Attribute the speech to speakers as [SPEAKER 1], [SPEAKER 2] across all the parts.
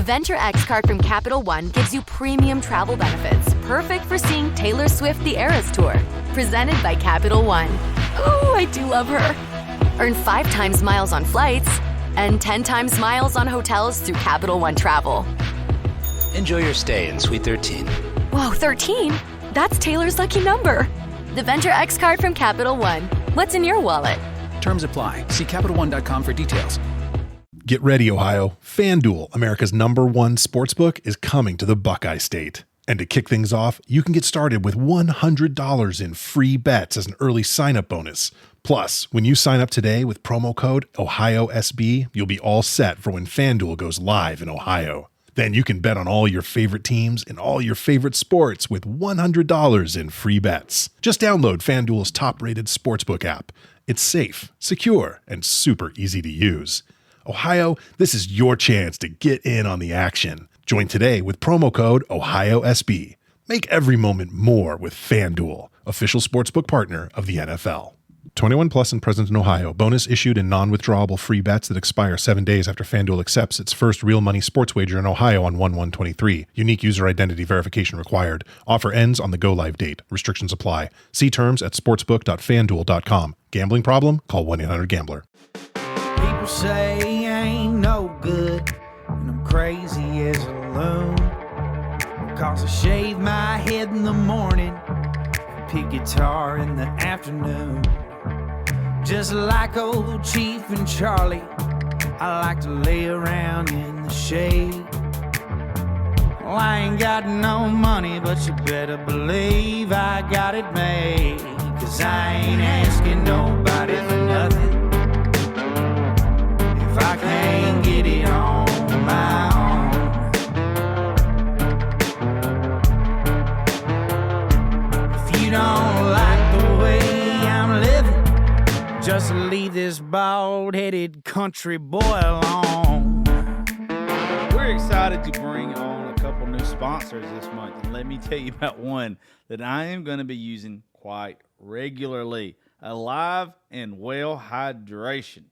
[SPEAKER 1] Venture X card from Capital One gives you premium travel benefits, perfect for seeing Taylor Swift The Eras Tour. Presented by Capital One. Ooh, I do love her. Earn 5 times miles on flights and 10 times miles on hotels through Capital One Travel.
[SPEAKER 2] Enjoy your stay in Suite 13.
[SPEAKER 1] Whoa, 13? That's Taylor's lucky number. The Venture X card from Capital One. What's in your wallet?
[SPEAKER 3] Terms apply. See CapitalOne.com for details.
[SPEAKER 4] Get ready, Ohio. FanDuel, America's #1 sportsbook, is coming to the Buckeye State. And to kick things off, you can get started with $100 in free bets as an early sign-up bonus. Plus, when you sign up today with promo code OhioSB, you'll be all set for when FanDuel goes live in Ohio. Then you can bet on all your favorite teams and all your favorite sports with $100 in free bets. Just download FanDuel's top-rated sportsbook app. It's safe, secure, and super easy to use. Ohio, this is your chance to get in on the action. Join today with promo code OhioSB. Make every moment more with FanDuel, official sportsbook partner of the NFL. 21 plus and present in Ohio. Bonus issued in non-withdrawable free bets that expire 7 days after FanDuel accepts its first real money sports wager in Ohio on 1/1/23. Unique user identity verification required. Offer ends on the go-live date. Restrictions apply. See terms at sportsbook.fanduel.com. Gambling problem? Call 1-800-GAMBLER.
[SPEAKER 5] People say I ain't no good, and I'm crazy as a loon. Cause I shave my head in the morning, pick guitar in the afternoon. Just like old Chief and Charlie, I like to lay around in the shade. Well, I ain't got no money, but you better believe I got it made. Cause I ain't asking nobody for nothing if I can't get it on my own. If you don't like the way I'm living, just leave this bald-headed country boy alone.
[SPEAKER 6] We're excited to bring on a couple new sponsors this month. And let me tell you about one that I am going to be using quite regularly. Alive and Well Hydration.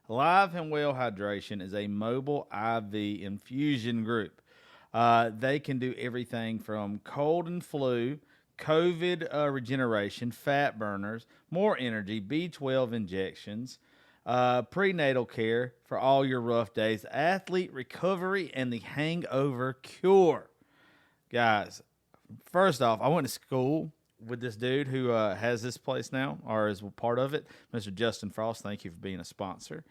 [SPEAKER 6] Alive and Well Hydration is a mobile IV infusion group. They can do everything from cold and flu, COVID regeneration, fat burners, more energy, B12 injections, prenatal care for all your rough days, athlete recovery, and the hangover cure. Guys, first off, I went to school with this dude who has this place now, or is part of it, Mr. Justin Frost. Thank you for being a sponsor.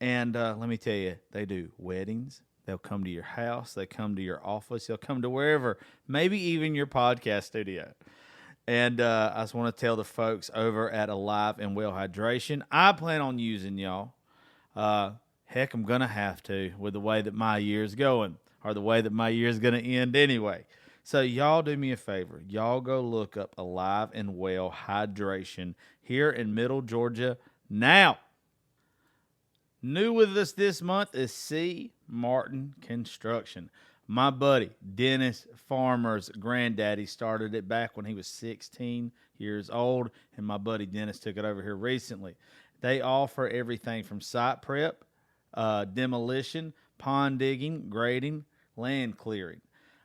[SPEAKER 6] And let me tell you, they do weddings. They'll come to your house. They come to your office. They'll come to wherever, maybe even your podcast studio. And I just want to tell the folks over at Alive and Well Hydration, I plan on using y'all. Heck, I'm going to have to with the way that my year's going, or the way that my year's going to end anyway. So y'all do me a favor. Y'all go look up Alive and Well Hydration here in Middle Georgia now. New with us this month is C. Martin Construction. My buddy, Dennis Farmer's granddaddy, started it back when he was 16 years old, and my buddy Dennis took it over here recently. They offer everything from site prep, demolition, pond digging, grading, land clearing.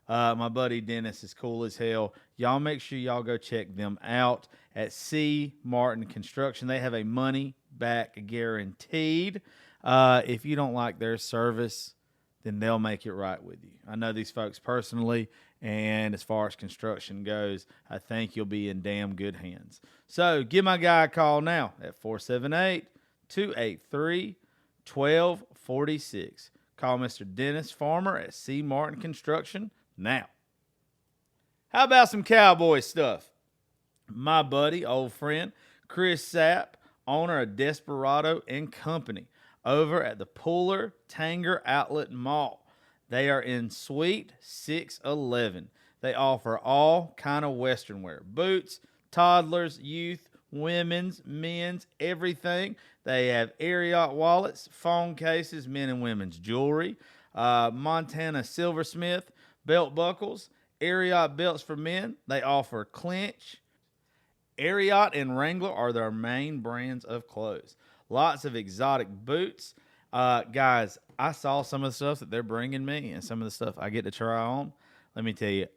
[SPEAKER 6] My buddy Dennis is cool as hell. Y'all make sure y'all go check them out at C. Martin Construction. They have a money back guaranteed. If you don't like their service, then they'll make it right with you. I know these folks personally, and as far as construction goes, I think you'll be in damn good hands. So give my guy a call now at 478-283-1246. Call Mr. Dennis Farmer at C. Martin Construction now. How about some cowboy stuff? My buddy, old friend, Chris Sapp, owner of Desperado and Company, over at the Puller Tanger Outlet Mall. They are in Suite 611. They offer all kind of Western wear. Boots, toddlers, youth, women's, men's, everything. They have Ariat wallets, phone cases, men and women's jewelry, Montana silversmith, belt buckles, Ariat belts for men. They offer clinch. Ariat and Wrangler are their main brands of clothes. Lots of exotic boots. Guys, I saw some of the stuff that they're bringing me and some of the stuff I get to try on. Let me tell you,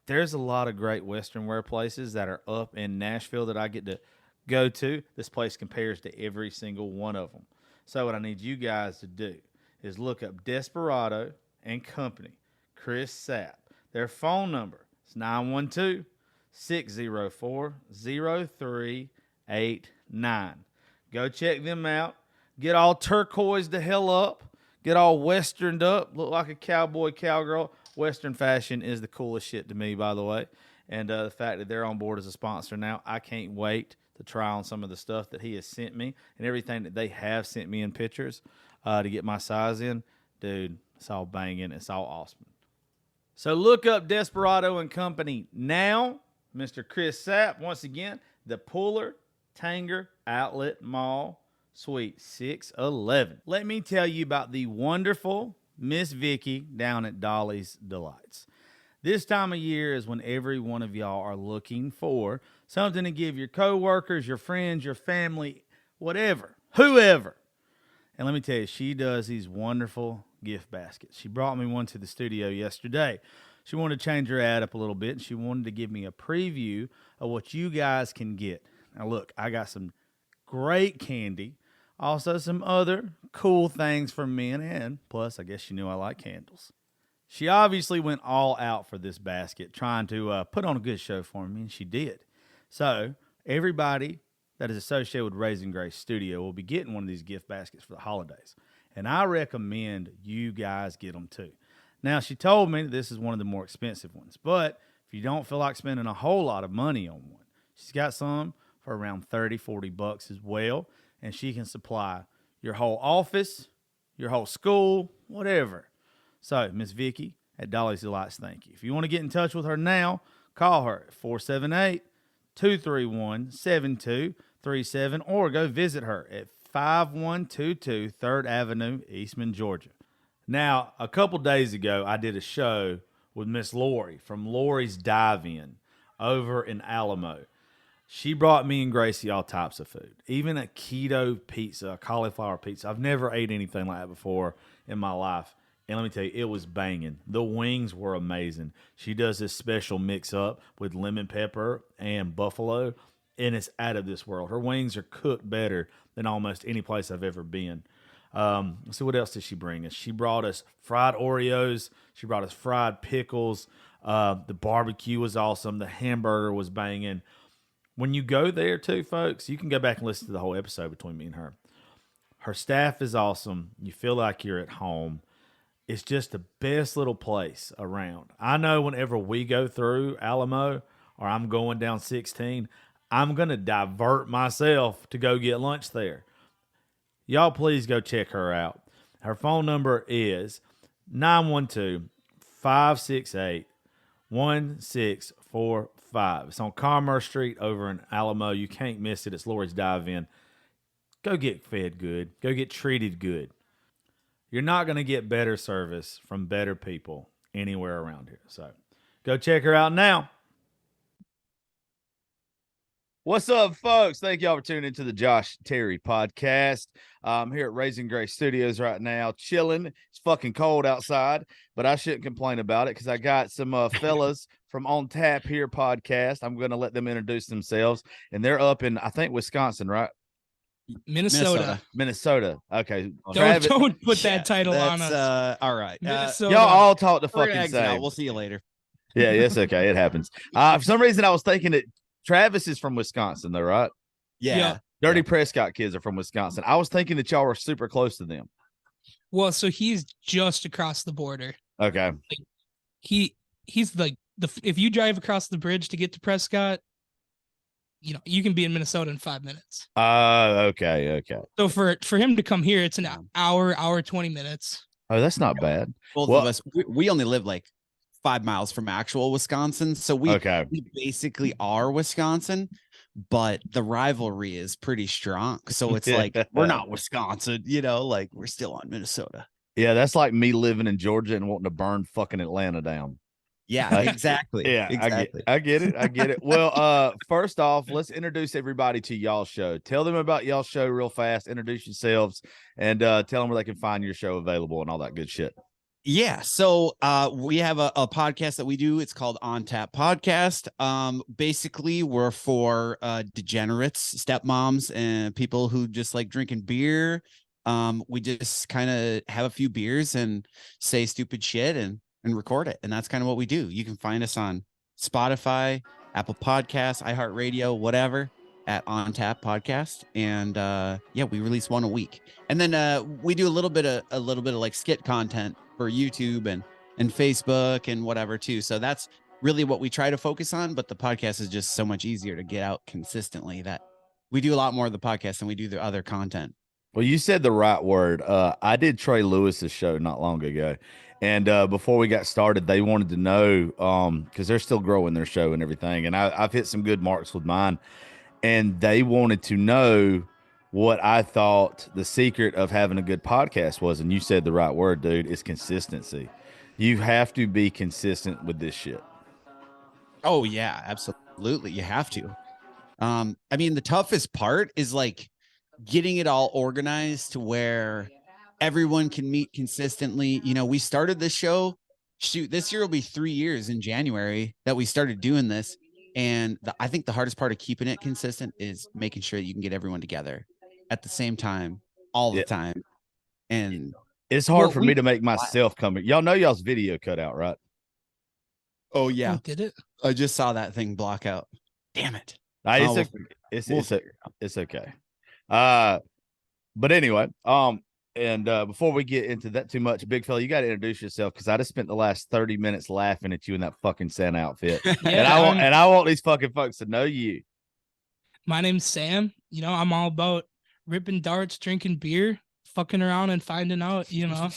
[SPEAKER 6] there's a lot of great Western wear places that are up in Nashville that I get to go to. This place compares to every single one of them. So what I need you guys to do is look up Desperado and Company, Chris Sapp. Their phone number is 912-604-0389. Go check them out. Get all turquoise the hell up. Get all westerned up. Look like a cowboy, cowgirl. Western fashion is the coolest shit to me, by the way. And the fact that they're on board as a sponsor now, I can't wait to try on some of the stuff that he has sent me and everything that they have sent me in pictures to get my size in. Dude, it's all banging. It's all awesome. So look up Desperado and Company now. Mr. Chris Sapp, once again, the Puller Tanger Outlet Mall, Suite 611. Let me tell you about the wonderful Miss Vicky down at Dolly's Delights. This time of year is when every one of y'all are looking for something to give your coworkers, your friends, your family, whatever, whoever. And let me tell you, she does these wonderful gift baskets. She brought me one to the studio yesterday. She wanted to change her ad up a little bit, and she wanted to give me a preview of what you guys can get. Now, look, I got some great candy, also some other cool things for men, and plus, I guess she knew I like candles. She obviously went all out for this basket, trying to put on a good show for me, and she did. So, everybody that is associated with Raising Grace Studio will be getting one of these gift baskets for the holidays. And I recommend you guys get them too. Now, she told me this is one of the more expensive ones, but if you don't feel like spending a whole lot of money on one, she's got some for around $30-$40 as well, and she can supply your whole office, your whole school, whatever. So, Miss Vicky at Dolly's Delights, thank you. If you want to get in touch with her now, call her at 478-231-7237 or go visit her at 5122 3rd Avenue, Eastman, Georgia. Now, a couple days ago, I did a show with Miss Lori from Lori's Dive-In over in Alamo. She brought me and Gracie all types of food, even a keto pizza, a cauliflower pizza. I've never ate anything like that before in my life. And let me tell you, it was banging. The wings were amazing. She does this special mix-up with lemon pepper and buffalo, and it's out of this world. Her wings are cooked better than almost any place I've ever been. So what else did she bring us? She brought us fried Oreos. She brought us fried pickles. The barbecue was awesome. The hamburger was banging. When you go there too, folks, you can go back and listen to the whole episode between me and her. Her staff is awesome. You feel like you're at home. It's just the best little place around. I know whenever we go through Alamo or I'm going down 16, I'm going to divert myself to go get lunch there. Y'all please go check her out. Her phone number is 912-568-1645. It's on Commerce Street over in Alamo. You can't miss it. It's Lori's Dive-In. Go get fed good. Go get treated good. You're not going to get better service from better people anywhere around here. So go check her out now. What's up, folks? Thank y'all for tuning into the Josh Terry podcast. I'm here at Raising Grace Studios right now, chilling. It's fucking cold outside, but I shouldn't complain about it because I got some fellas from On Tap Here podcast. I'm going to let them introduce themselves, and they're up in, I think, Wisconsin, right?
[SPEAKER 7] Minnesota.
[SPEAKER 6] Okay.
[SPEAKER 7] Don't put that title on us.
[SPEAKER 8] All right.
[SPEAKER 6] Y'all all talk the fucking same.
[SPEAKER 8] We'll see you later.
[SPEAKER 6] Yeah, yes, okay. It happens. For some reason, I was thinking that Travis is from Wisconsin, though, right?
[SPEAKER 7] Yeah.
[SPEAKER 6] Dirty Prescott kids are from Wisconsin. I was thinking that y'all were super close to them.
[SPEAKER 7] Well, so he's just across the border.
[SPEAKER 6] Okay.
[SPEAKER 7] Like, he's like if you drive across the bridge to get to Prescott, you can be in Minnesota in 5 minutes.
[SPEAKER 6] Okay.
[SPEAKER 7] So for him to come here, it's an hour 20 minutes.
[SPEAKER 6] Oh, that's not bad.
[SPEAKER 8] Both of us, we only live like 5 miles from actual Wisconsin, so we basically are Wisconsin, but the rivalry is pretty strong. So it's like we're not Wisconsin, like we're still on Minnesota.
[SPEAKER 6] Yeah, that's like me living in Georgia and wanting to burn fucking Atlanta down.
[SPEAKER 8] Yeah, exactly.
[SPEAKER 6] Yeah,
[SPEAKER 8] exactly.
[SPEAKER 6] I get it. I get it. Well, first off, let's introduce everybody to y'all's show. Tell them about y'all's show real fast. Introduce yourselves and tell them where they can find your show available and all that good shit.
[SPEAKER 8] Yeah. So we have a podcast that we do. It's called On Tap Podcast. Basically, we're for degenerates, stepmoms, and people who just like drinking beer. We just kind of have a few beers and say stupid shit and record it. And that's kind of what we do. You can find us on Spotify, Apple Podcasts, iHeartRadio, whatever, at On Tap Podcast. And yeah, we release one a week. And then we do a little bit of like skit content for YouTube and Facebook and whatever too. So that's really what we try to focus on. But the podcast is just so much easier to get out consistently that we do a lot more of the podcast than we do the other content.
[SPEAKER 6] Well, you said the right word. I did Trey Lewis's show not long ago. And before we got started, they wanted to know, because they're still growing their show and everything. And I've hit some good marks with mine. And they wanted to know what I thought the secret of having a good podcast was. And you said the right word, dude. It's consistency. You have to be consistent with this shit.
[SPEAKER 8] Oh, yeah, absolutely. You have to. I mean, the toughest part is like getting it all organized to where everyone can meet consistently. You know, we started this show. Shoot, this year will be 3 years in January that we started doing this. And I think the hardest part of keeping it consistent is making sure that you can get everyone together at the same time, all the time. And
[SPEAKER 6] it's hard for me to make myself come. Y'all know y'all's video cut out, right?
[SPEAKER 8] Oh, yeah.
[SPEAKER 7] Oh, did it?
[SPEAKER 8] I just saw that thing block out. Damn it.
[SPEAKER 6] It's okay. But anyway, and before we get into that too much, big fella, you got to introduce yourself because I just spent the last 30 minutes laughing at you in that fucking Santa outfit. And I want these fucking folks to know you.
[SPEAKER 7] My name's Sam. You know, I'm all about ripping darts, drinking beer, fucking around and finding out, you know,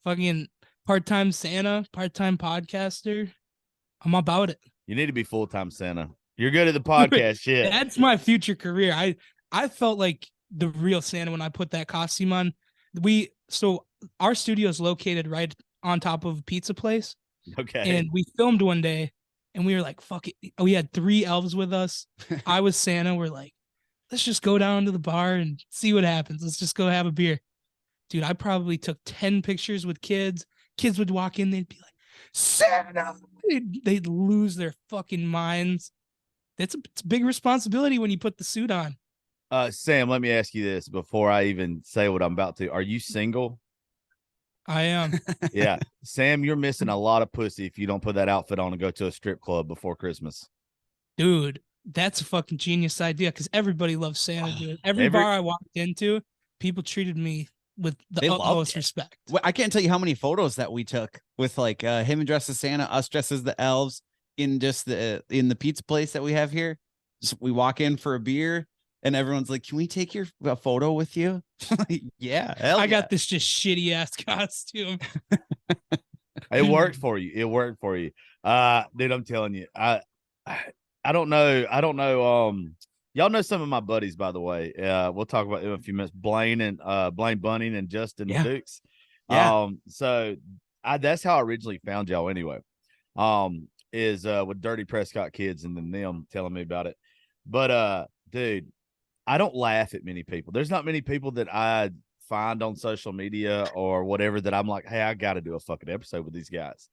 [SPEAKER 7] fucking part-time Santa, part-time podcaster. I'm about it.
[SPEAKER 6] You need to be full-time Santa. You're good at the podcast shit.
[SPEAKER 7] That's my future career. I felt like the real Santa when I put that costume on. So our studio is located right on top of a pizza place.
[SPEAKER 6] Okay.
[SPEAKER 7] And we filmed one day and we were like, fuck it. We had 3 elves with us. I was Santa. We're like, let's just go down to the bar and see what happens. Let's just go have a beer. Dude, I probably took 10 pictures with kids. Kids would walk in, they'd be like, Santa. They'd lose their fucking minds. It's a big responsibility when you put the suit on.
[SPEAKER 6] Sam, let me ask you this before I even say what I'm about to. Are you single?
[SPEAKER 7] I am.
[SPEAKER 6] Yeah. Sam, you're missing a lot of pussy if you don't put that outfit on and go to a strip club before Christmas.
[SPEAKER 7] Dude, that's a fucking genius idea because everybody loves Santa, dude. Every bar I walked into, people treated me with the utmost respect.
[SPEAKER 8] Well, I can't tell you how many photos that we took with like him dressed as Santa, us dressed as the elves in just in the pizza place that we have here. So we walk in for a beer and everyone's like, can we take your photo with you? Yeah.
[SPEAKER 7] I got this just shitty ass costume.
[SPEAKER 6] It worked for you. It worked for you. Dude, I'm telling you, I don't know. Y'all know some of my buddies, by the way. We'll talk about them in a few minutes. Blaine Bunning and Justin Dukes.
[SPEAKER 8] Yeah.
[SPEAKER 6] So that's how I originally found y'all anyway. Is with Dirty Prescott Kids and then them telling me about it. But dude, I don't laugh at many people. There's not many people that I find on social media or whatever that I'm like, hey, I got to do a fucking episode with these guys.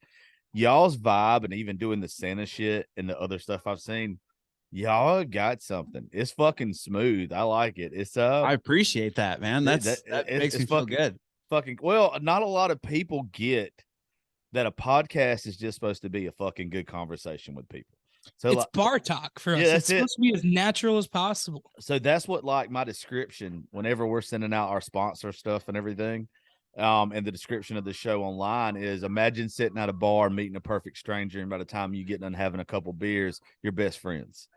[SPEAKER 6] Y'all's vibe and even doing the Santa shit and the other stuff I've seen, y'all got something. It's fucking smooth. I like it. It's
[SPEAKER 8] I appreciate that, man. That makes me feel good.
[SPEAKER 6] Fucking well, not a lot of people get that a podcast is just supposed to be a fucking good conversation with people. So
[SPEAKER 7] it's bar talk for us. It's supposed to be as natural as possible.
[SPEAKER 6] So that's what like my description whenever we're sending out our sponsor stuff and everything. And the description of the show online is imagine sitting at a bar, meeting a perfect stranger, and by the time you get done having a couple beers, you're best friends.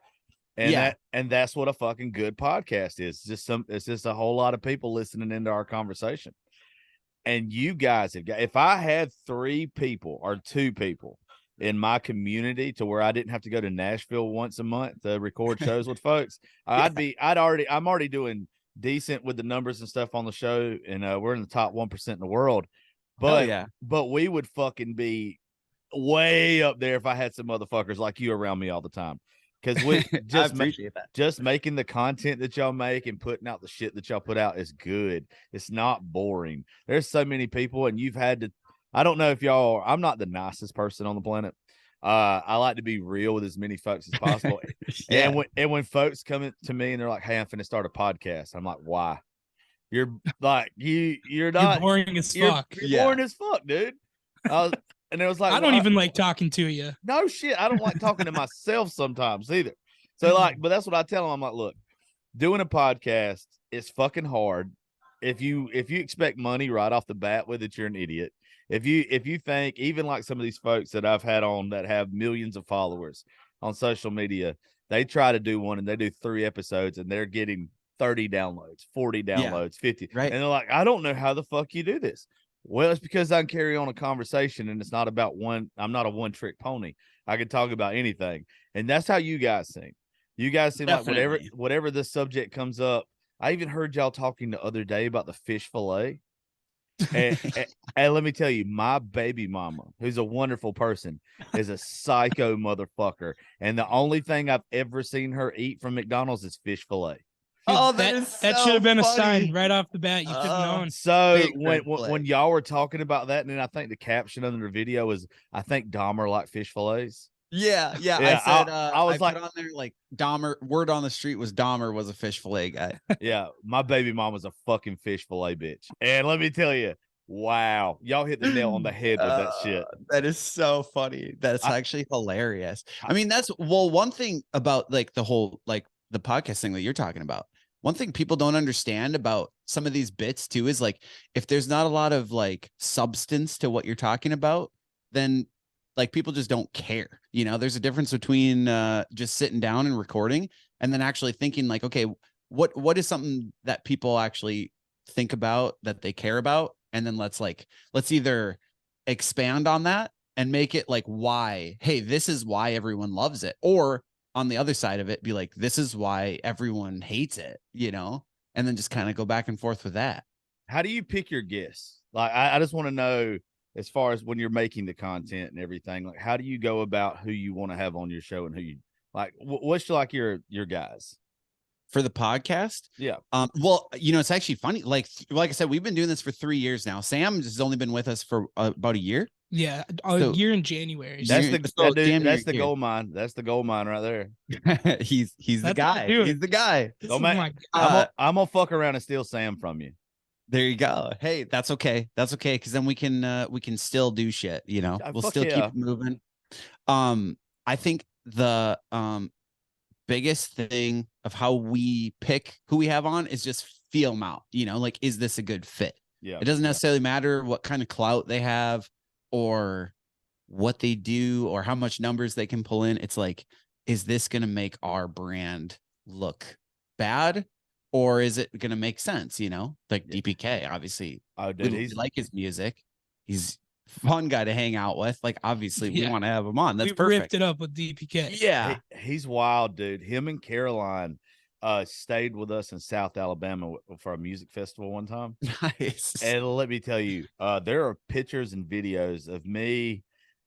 [SPEAKER 6] And that's what a fucking good podcast is. It's just a whole lot of people listening into our conversation. And you guys have got, if I had 3 people or 2 people in my community to where I didn't have to go to Nashville once a month to record shows with folks, I'm already doing decent with the numbers and stuff on the show. And we're in the top 1% in the world, but we would fucking be way up there if I had some motherfuckers like you around me all the time. Because we
[SPEAKER 8] I appreciate that.
[SPEAKER 6] Just making the content that y'all make and putting out the shit that y'all put out is good. It's not boring. There's so many people, and you've had to. I don't know if y'all. I'm not the nicest person on the planet. I like to be real with as many folks as possible.
[SPEAKER 8] Yeah.
[SPEAKER 6] And when folks come in to me and they're like, "Hey, I'm finna start a podcast," I'm like, "Why?" You're like you're not
[SPEAKER 7] You're boring as fuck.
[SPEAKER 6] You're boring as fuck, dude. And it was like,
[SPEAKER 7] I don't even like talking to you.
[SPEAKER 6] No shit. I don't like talking to myself sometimes either. So but that's what I tell them. I'm like, look, doing a podcast is fucking hard. If you expect money right off the bat with it, you're an idiot. If you think, even like some of these folks that I've had on that have millions of followers on social media, they try to do one and they do 3 episodes and they're getting 30 downloads, 40 downloads, 50.
[SPEAKER 8] Right.
[SPEAKER 6] And they're like, I don't know how the fuck you do this. Well, it's because I can carry on a conversation and it's not about I'm not a one-trick pony. I can talk about anything. And that's how you guys seem. You guys seem
[SPEAKER 8] Definitely.
[SPEAKER 6] like whatever the subject comes up. I even heard y'all talking the other day about the fish fillet. And let me tell you, my baby mama, who's a wonderful person, is a psycho motherfucker. And the only thing I've ever seen her eat from McDonald's is fish fillet.
[SPEAKER 8] Oh,
[SPEAKER 7] that
[SPEAKER 8] so
[SPEAKER 7] should have been
[SPEAKER 8] funny.
[SPEAKER 7] a sign right off the bat. You could have known.
[SPEAKER 6] So when y'all were talking about that, and then I think the caption under the video was, I think Dahmer liked fish fillets.
[SPEAKER 8] Yeah.
[SPEAKER 6] Yeah,
[SPEAKER 8] I said
[SPEAKER 6] I was like
[SPEAKER 8] put on there like Dahmer. Word on the street was Dahmer was a fish fillet guy.
[SPEAKER 6] Yeah, my baby mom was a fucking fish fillet bitch. And let me tell you, wow, y'all hit the nail on the head with that shit.
[SPEAKER 8] That is so funny. That's actually hilarious. I mean, that's one thing about like the whole like the podcast thing that you're talking about. One thing people don't understand about some of these bits too is like if there's not a lot of like substance to what you're talking about, then like people just don't care. You know, there's a difference between just sitting down and recording and then actually thinking like, okay, what is something that people actually think about that they care about? And then let's either expand on that and make it like why, hey, this is why everyone loves it. Or on the other side of it, be like, this is why everyone hates it, you know, and then just kind of go back and forth with that.
[SPEAKER 6] How do you pick your guests? Like, I just want to know, as far as when you're making the content and everything, like, how do you go about who you want to have on your show and who you like? What's like your guys
[SPEAKER 8] for the podcast?
[SPEAKER 6] Yeah.
[SPEAKER 8] Well, you know, it's actually funny. Like I said, we've been doing this for 3 years now. Sam has only been with us for about a year.
[SPEAKER 7] Yeah, a year in January.
[SPEAKER 6] That's the gold mine. That's the gold mine right there.
[SPEAKER 8] he's the guy. He's the guy.
[SPEAKER 6] I'm gonna fuck around and steal Sam from you.
[SPEAKER 8] There you go. Hey, that's okay. That's okay, because then we can still do shit. You know, we'll still keep it moving. I think the biggest thing of how we pick who we have on is just feel them out. You know, like, is this a good fit?
[SPEAKER 6] Yeah.
[SPEAKER 8] It doesn't necessarily matter what kind of clout they have or what they do or how much numbers they can pull in. It's like, is this going to make our brand look bad or is it going to make sense? You know, like DPK, obviously, we like his music. He's a fun guy to hang out with. Like, obviously we want to have him on. That's perfect.
[SPEAKER 7] Ripped it up with DPK.
[SPEAKER 8] Yeah.
[SPEAKER 6] He's wild, dude. Him and Caroline stayed with us in South Alabama for a music festival one time.
[SPEAKER 8] Nice.
[SPEAKER 6] And let me tell you, there are pictures and videos of me,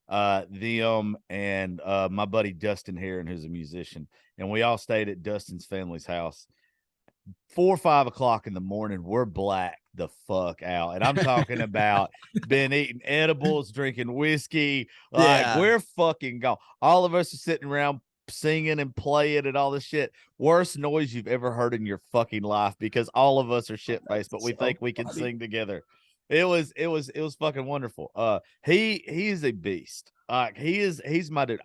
[SPEAKER 6] them, and my buddy Dustin Heron, who's a musician, and we all stayed at Dustin's family's house. 4 or 5 o'clock in the morning, we're black the fuck out, and I'm talking about been eating edibles, drinking whiskey, like we're fucking gone. All of us are sitting around singing and playing and all this shit. Worst noise you've ever heard in your fucking life, because all of us are shit faced, but we think we can sing together. It was fucking wonderful. He is a beast. He's my dude.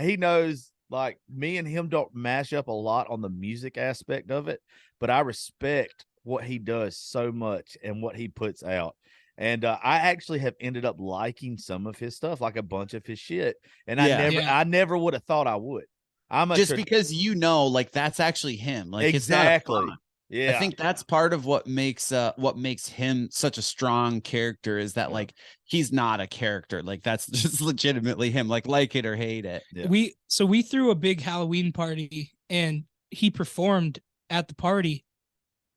[SPEAKER 6] He knows, like, me and him don't mash up a lot on the music aspect of it, but I respect what he does so much and what he puts out. And I actually have ended up liking some of his stuff, like a bunch of his shit. And I never would have thought I would.
[SPEAKER 8] Because, you know, like, that's actually him. Like,
[SPEAKER 6] exactly.
[SPEAKER 8] Yeah. I think that's part of what makes him such a strong character is that like he's not a character. Like, that's just legitimately him, like it or hate it.
[SPEAKER 6] Yeah.
[SPEAKER 7] We threw a big Halloween party and he performed at the party.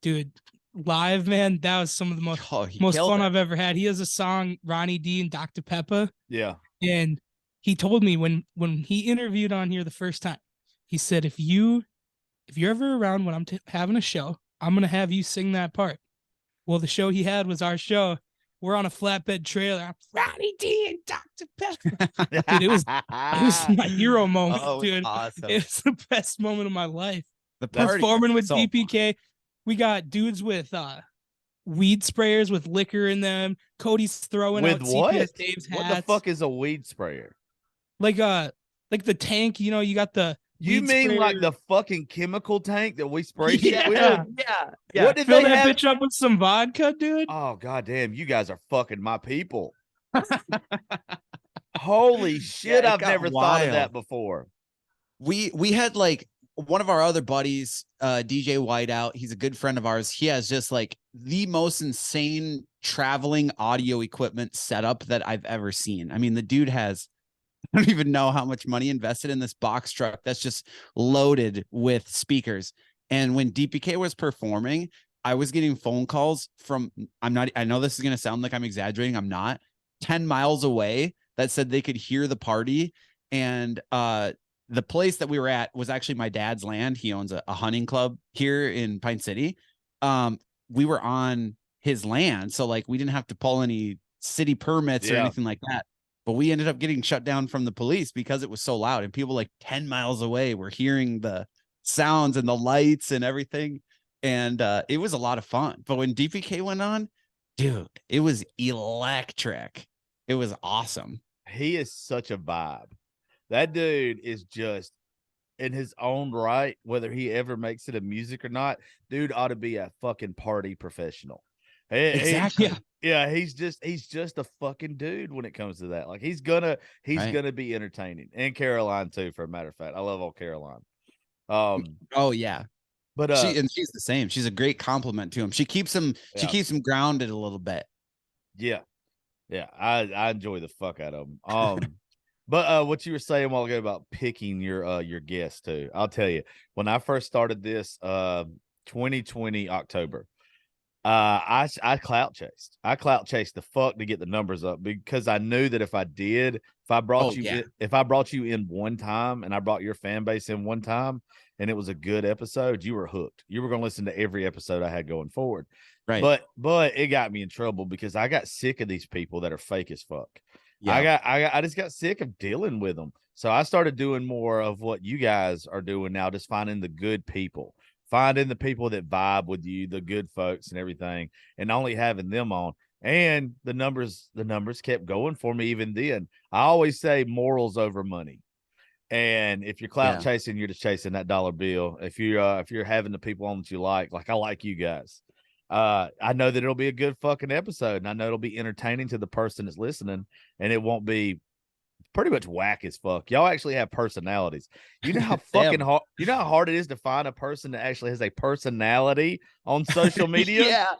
[SPEAKER 7] Dude, live, man, that was some of the most fun I've ever had. He has a song, Ronnie D and Dr. Peppa.
[SPEAKER 6] Yeah.
[SPEAKER 7] And he told me when he interviewed on here the first time, he said, if you're ever around when I'm having a show, I'm gonna have you sing that part. Well, the show he had was our show. We're on a flatbed trailer. I'm Rowdy D and Dr. Pepper. Dude, it was my hero moment, dude.
[SPEAKER 8] Awesome.
[SPEAKER 7] It was the best moment of my life.
[SPEAKER 8] The party
[SPEAKER 7] Performing with
[SPEAKER 8] so
[SPEAKER 7] DPK. We got dudes with weed sprayers with liquor in them. Cody's throwing
[SPEAKER 6] with
[SPEAKER 7] out
[SPEAKER 6] what?
[SPEAKER 7] CPS Dave's hats.
[SPEAKER 6] What the fuck is a weed sprayer?
[SPEAKER 7] Like the tank, you got the
[SPEAKER 6] You mean
[SPEAKER 7] sprayer.
[SPEAKER 6] like the fucking chemical tank that we spray
[SPEAKER 7] yeah,
[SPEAKER 6] shit with?
[SPEAKER 7] Yeah.
[SPEAKER 6] What did
[SPEAKER 7] Fill
[SPEAKER 6] they
[SPEAKER 7] that
[SPEAKER 6] have?
[SPEAKER 7] bitch up with some vodka, dude?
[SPEAKER 6] Oh goddamn, you guys are fucking my people. Holy shit, I've never thought of that before.
[SPEAKER 8] We had like one of our other buddies, DJ Whiteout. He's a good friend of ours. He has just like the most insane traveling audio equipment setup that I've ever seen. I mean, the dude has, I don't even know how much money invested in this box truck that's just loaded with speakers. And when DPK was performing, I was getting phone calls from, I know this is going to sound like I'm exaggerating. I'm not. 10 miles away that said they could hear the party. And the place that we were at was actually my dad's land. He owns a hunting club here in Pine City. We were on his land. So like we didn't have to pull any city permits or anything like that. But we ended up getting shut down from the police because it was so loud. And people like 10 miles away were hearing the sounds and the lights and everything. And it was a lot of fun. But when DPK went on, dude, it was electric. It was awesome.
[SPEAKER 6] He is such a vibe. That dude is just in his own right, whether he ever makes it in music or not. Dude ought to be a fucking party professional.
[SPEAKER 8] Exactly.
[SPEAKER 6] He's just a fucking dude when it comes to that. Like he's gonna be entertaining. And Caroline too, for a matter of fact. I love old Caroline.
[SPEAKER 8] Oh yeah.
[SPEAKER 6] But
[SPEAKER 8] she's the same. She's a great compliment to him. She keeps him grounded a little bit.
[SPEAKER 6] Yeah. I enjoy the fuck out of him. But what you were saying a while ago about picking your guests too, I'll tell you, when I first started this 2020 October, I clout chased. I clout chased the fuck to get the numbers up because I knew that if I brought you in one time and I brought your fan base in one time and it was a good episode, you were hooked. You were going to listen to every episode I had going forward.
[SPEAKER 8] Right.
[SPEAKER 6] But it got me in trouble because I got sick of these people that are fake as fuck.
[SPEAKER 8] Yeah.
[SPEAKER 6] I just got sick of dealing with them. So I started doing more of what you guys are doing now, just finding the good people, finding the people that vibe with you, the good folks and everything, and only having them on. And the numbers kept going for me even then. I always say morals over money. And if you're clout chasing, you're just chasing that dollar bill. If you're having the people on that you like I like you guys, I know that it'll be a good fucking episode, and I know it'll be entertaining to the person that's listening, and it won't be pretty much whack as fuck. Y'all actually have personalities. You know how fucking hard. You know how hard it is to find a person that actually has a personality on social media.
[SPEAKER 8] Yeah,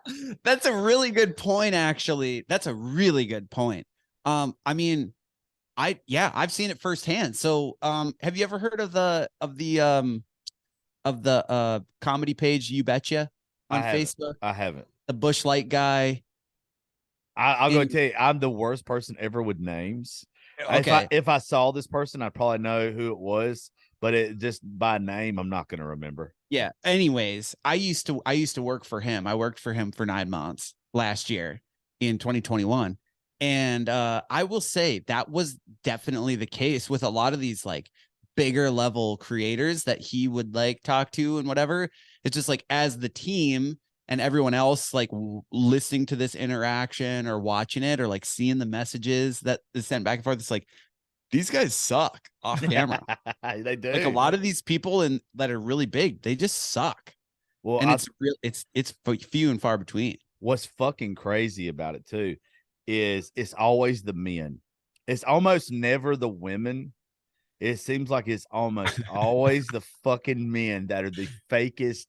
[SPEAKER 8] that's a really good point. Actually, that's a really good point. I mean, I've seen it firsthand. So, have you ever heard of the comedy page You Betcha on Facebook?
[SPEAKER 6] I haven't.
[SPEAKER 8] The Bush Light guy.
[SPEAKER 6] I'm going to tell you, I'm the worst person ever with names.
[SPEAKER 8] Okay.
[SPEAKER 6] If I saw this person, I'd probably know who it was, but it just by name, I'm not going to remember.
[SPEAKER 8] Yeah. Anyways, I used to work for him. I worked for him for 9 months last year in 2021. And I will say that was definitely the case with a lot of these like bigger level creators that he would like talk to and whatever. It's just like as the team and everyone else like listening to this interaction or watching it or like seeing the messages that is sent back and forth. It's like, these guys suck off camera.
[SPEAKER 6] They do.
[SPEAKER 8] Like a lot of these people that are really big, they just suck.
[SPEAKER 6] Well,
[SPEAKER 8] and it's few and far between.
[SPEAKER 6] What's fucking crazy about it too is it's always the men. It's almost never the women. It seems like it's almost always the fucking men that are the fakest.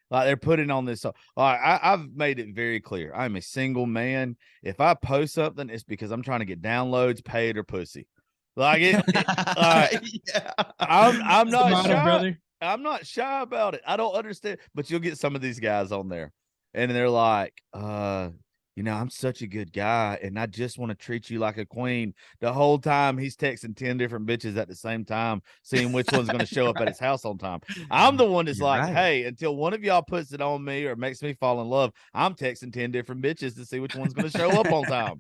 [SPEAKER 6] Like they're putting on this. I've made it very clear. I'm a single man. If I post something, it's because I'm trying to get downloads, paid, or pussy. Like I'm not shy. Brother. I'm not shy about it. I don't understand. But you'll get some of these guys on there, and they're like, I'm such a good guy and I just want to treat you like a queen. The whole time he's texting 10 different bitches at the same time, seeing which one's going to show up at his house on time. I'm the one that's
[SPEAKER 8] You're
[SPEAKER 6] like,
[SPEAKER 8] right.
[SPEAKER 6] hey, until one of y'all puts it on me or makes me fall in love, I'm texting 10 different bitches to see which one's going to show up on time.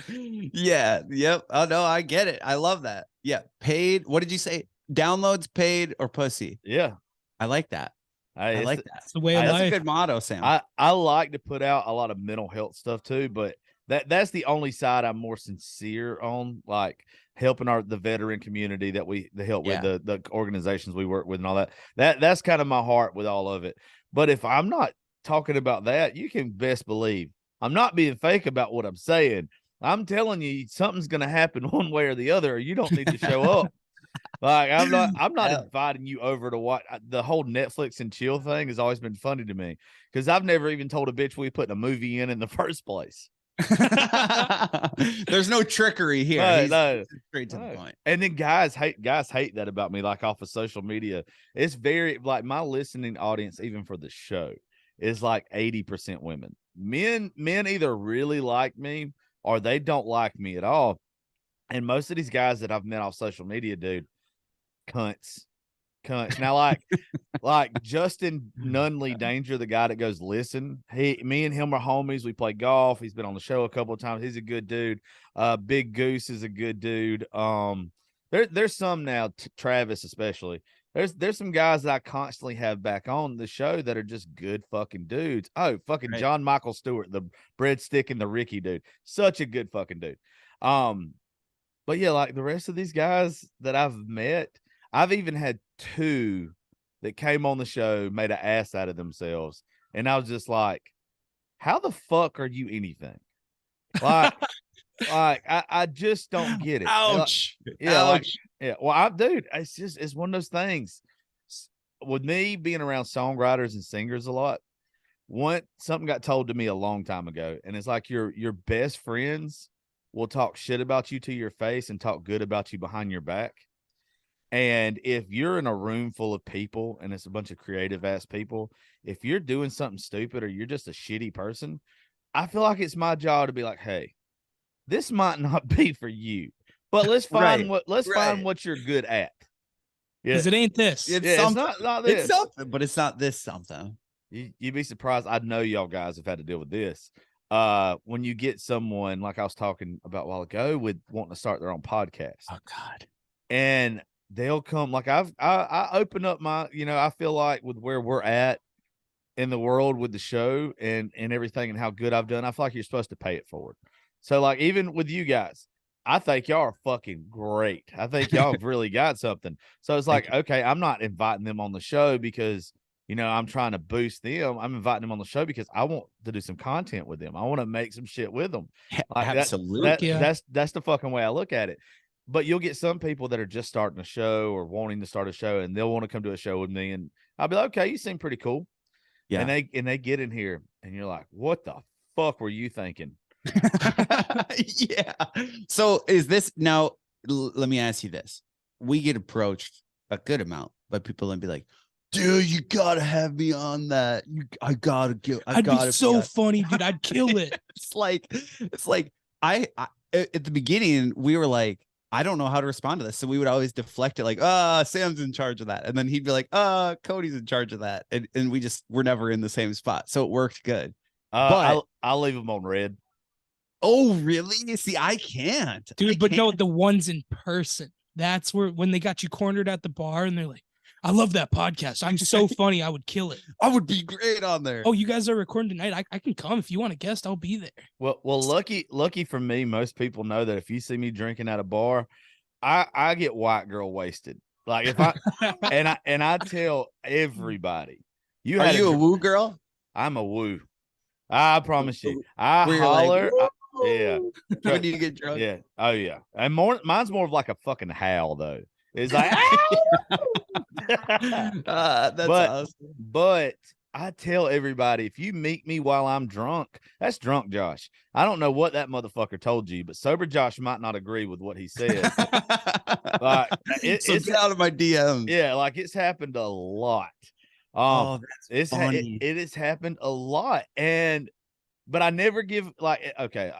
[SPEAKER 8] Yeah. Yep. Oh, no, I get it. I love that. Yeah. Paid. What did you say? Downloads, paid, or pussy?
[SPEAKER 6] Yeah.
[SPEAKER 8] I like that. I like that.
[SPEAKER 7] It's the way of
[SPEAKER 8] That's
[SPEAKER 7] life.
[SPEAKER 8] a good motto, Sam.
[SPEAKER 6] I like to put out a lot of mental health stuff too, but that's the only side I'm more sincere on, like helping the veteran community that we help with, the organizations we work with and all that. That's kind of my heart with all of it. But if I'm not talking about that, you can best believe I'm not being fake about what I'm saying. I'm telling you something's going to happen one way or the other, or you don't need to show up. Like I'm not inviting you over to watch. The whole Netflix and chill thing has always been funny to me because I've never even told a bitch we put a movie in the first place.
[SPEAKER 8] There's no trickery here.
[SPEAKER 6] No.
[SPEAKER 8] Straight to the point.
[SPEAKER 6] And then guys hate that about me, like off of social media. It's very like my listening audience, even for the show, is like 80% women. Men either really like me or they don't like me at all. And most of these guys that I've met off social media, dude, cunts. Now, like Justin Nunley Danger, the guy that goes listen. Me and him are homies. We play golf. He's been on the show a couple of times. He's a good dude. Big Goose is a good dude. There's some now, Travis especially. There's some guys that I constantly have back on the show that are just good fucking dudes. Oh, fucking right. John Michael Stewart, the breadstick and the Ricky dude. Such a good fucking dude. But yeah, like the rest of these guys that I've met, I've even had 2 that came on the show, made an ass out of themselves. And I was just like, how the fuck are you anything? Like, I just don't get it.
[SPEAKER 8] Ouch.
[SPEAKER 6] Like, yeah.
[SPEAKER 8] Ouch.
[SPEAKER 6] Well, dude, it's one of those things. With me being around songwriters and singers a lot, something got told to me a long time ago. And it's like your best friends will talk shit about you to your face and talk good about you behind your back. And if you're in a room full of people and it's a bunch of creative ass people, if you're doing something stupid or you're just a shitty person, I feel like it's my job to be like, hey, this might not be for you, but let's find find what you're good at.
[SPEAKER 7] Because it ain't this.
[SPEAKER 8] It's not this. It's something, but it's not this something.
[SPEAKER 6] You'd be surprised. I know y'all guys have had to deal with this. When you get someone like I was talking about a while ago with wanting to start their own podcast.
[SPEAKER 8] Oh God.
[SPEAKER 6] And they'll come like I open up my, I feel like with where we're at in the world with the show and everything and how good I've done, I feel like you're supposed to pay it forward. So like even with you guys, I think y'all are fucking great. I think y'all have really got something. So it's like, okay, I'm not inviting them on the show because I'm trying to boost them. I'm inviting them on the show because I want to do some content with them. I want to make some shit with them. Like
[SPEAKER 8] absolutely.
[SPEAKER 6] That's the fucking way I look at it. But you'll get some people that are just starting a show or wanting to start a show and they'll want to come to a show with me. And I'll be like, okay, you seem pretty cool. Yeah. And they get in here and you're like, what the fuck were you thinking?
[SPEAKER 8] Yeah. So is this now, let me ask you this. We get approached a good amount by people and be like, dude, you gotta have me on that. I'd be so
[SPEAKER 7] funny, dude. I'd kill it.
[SPEAKER 8] It's like I at the beginning we were like, I don't know how to respond to this. So we would always deflect it like, Sam's in charge of that. And then he'd be like, Cody's in charge of that. And we're never in the same spot. So it worked good.
[SPEAKER 6] But I'll leave them on red.
[SPEAKER 8] Oh, really? See, I can't.
[SPEAKER 7] Dude, but no, the ones in person. That's when they got you cornered at the bar and they're like, I love that podcast. I'm so funny. I would kill it.
[SPEAKER 8] I would be great on there.
[SPEAKER 7] Oh, you guys are recording tonight. I can come. If you want a guest, I'll be there.
[SPEAKER 6] Well, lucky for me, most people know that if you see me drinking at a bar, I get white girl wasted. Like if I and I tell everybody,
[SPEAKER 8] are you a woo girl?
[SPEAKER 6] I'm a woo. I promise you. I holler. Yeah.
[SPEAKER 8] When you get drunk.
[SPEAKER 6] Yeah. Oh yeah. And mine's more of like a fucking howl though. It's like
[SPEAKER 8] that's awesome.
[SPEAKER 6] But I tell everybody, if you meet me while I'm drunk, that's drunk Josh. I don't know what that motherfucker told you, but sober Josh might not agree with what he said.
[SPEAKER 8] It's out of my DMs.
[SPEAKER 6] Yeah, like it's happened a lot.
[SPEAKER 8] That's funny.
[SPEAKER 6] It has happened a lot. And but I never give okay.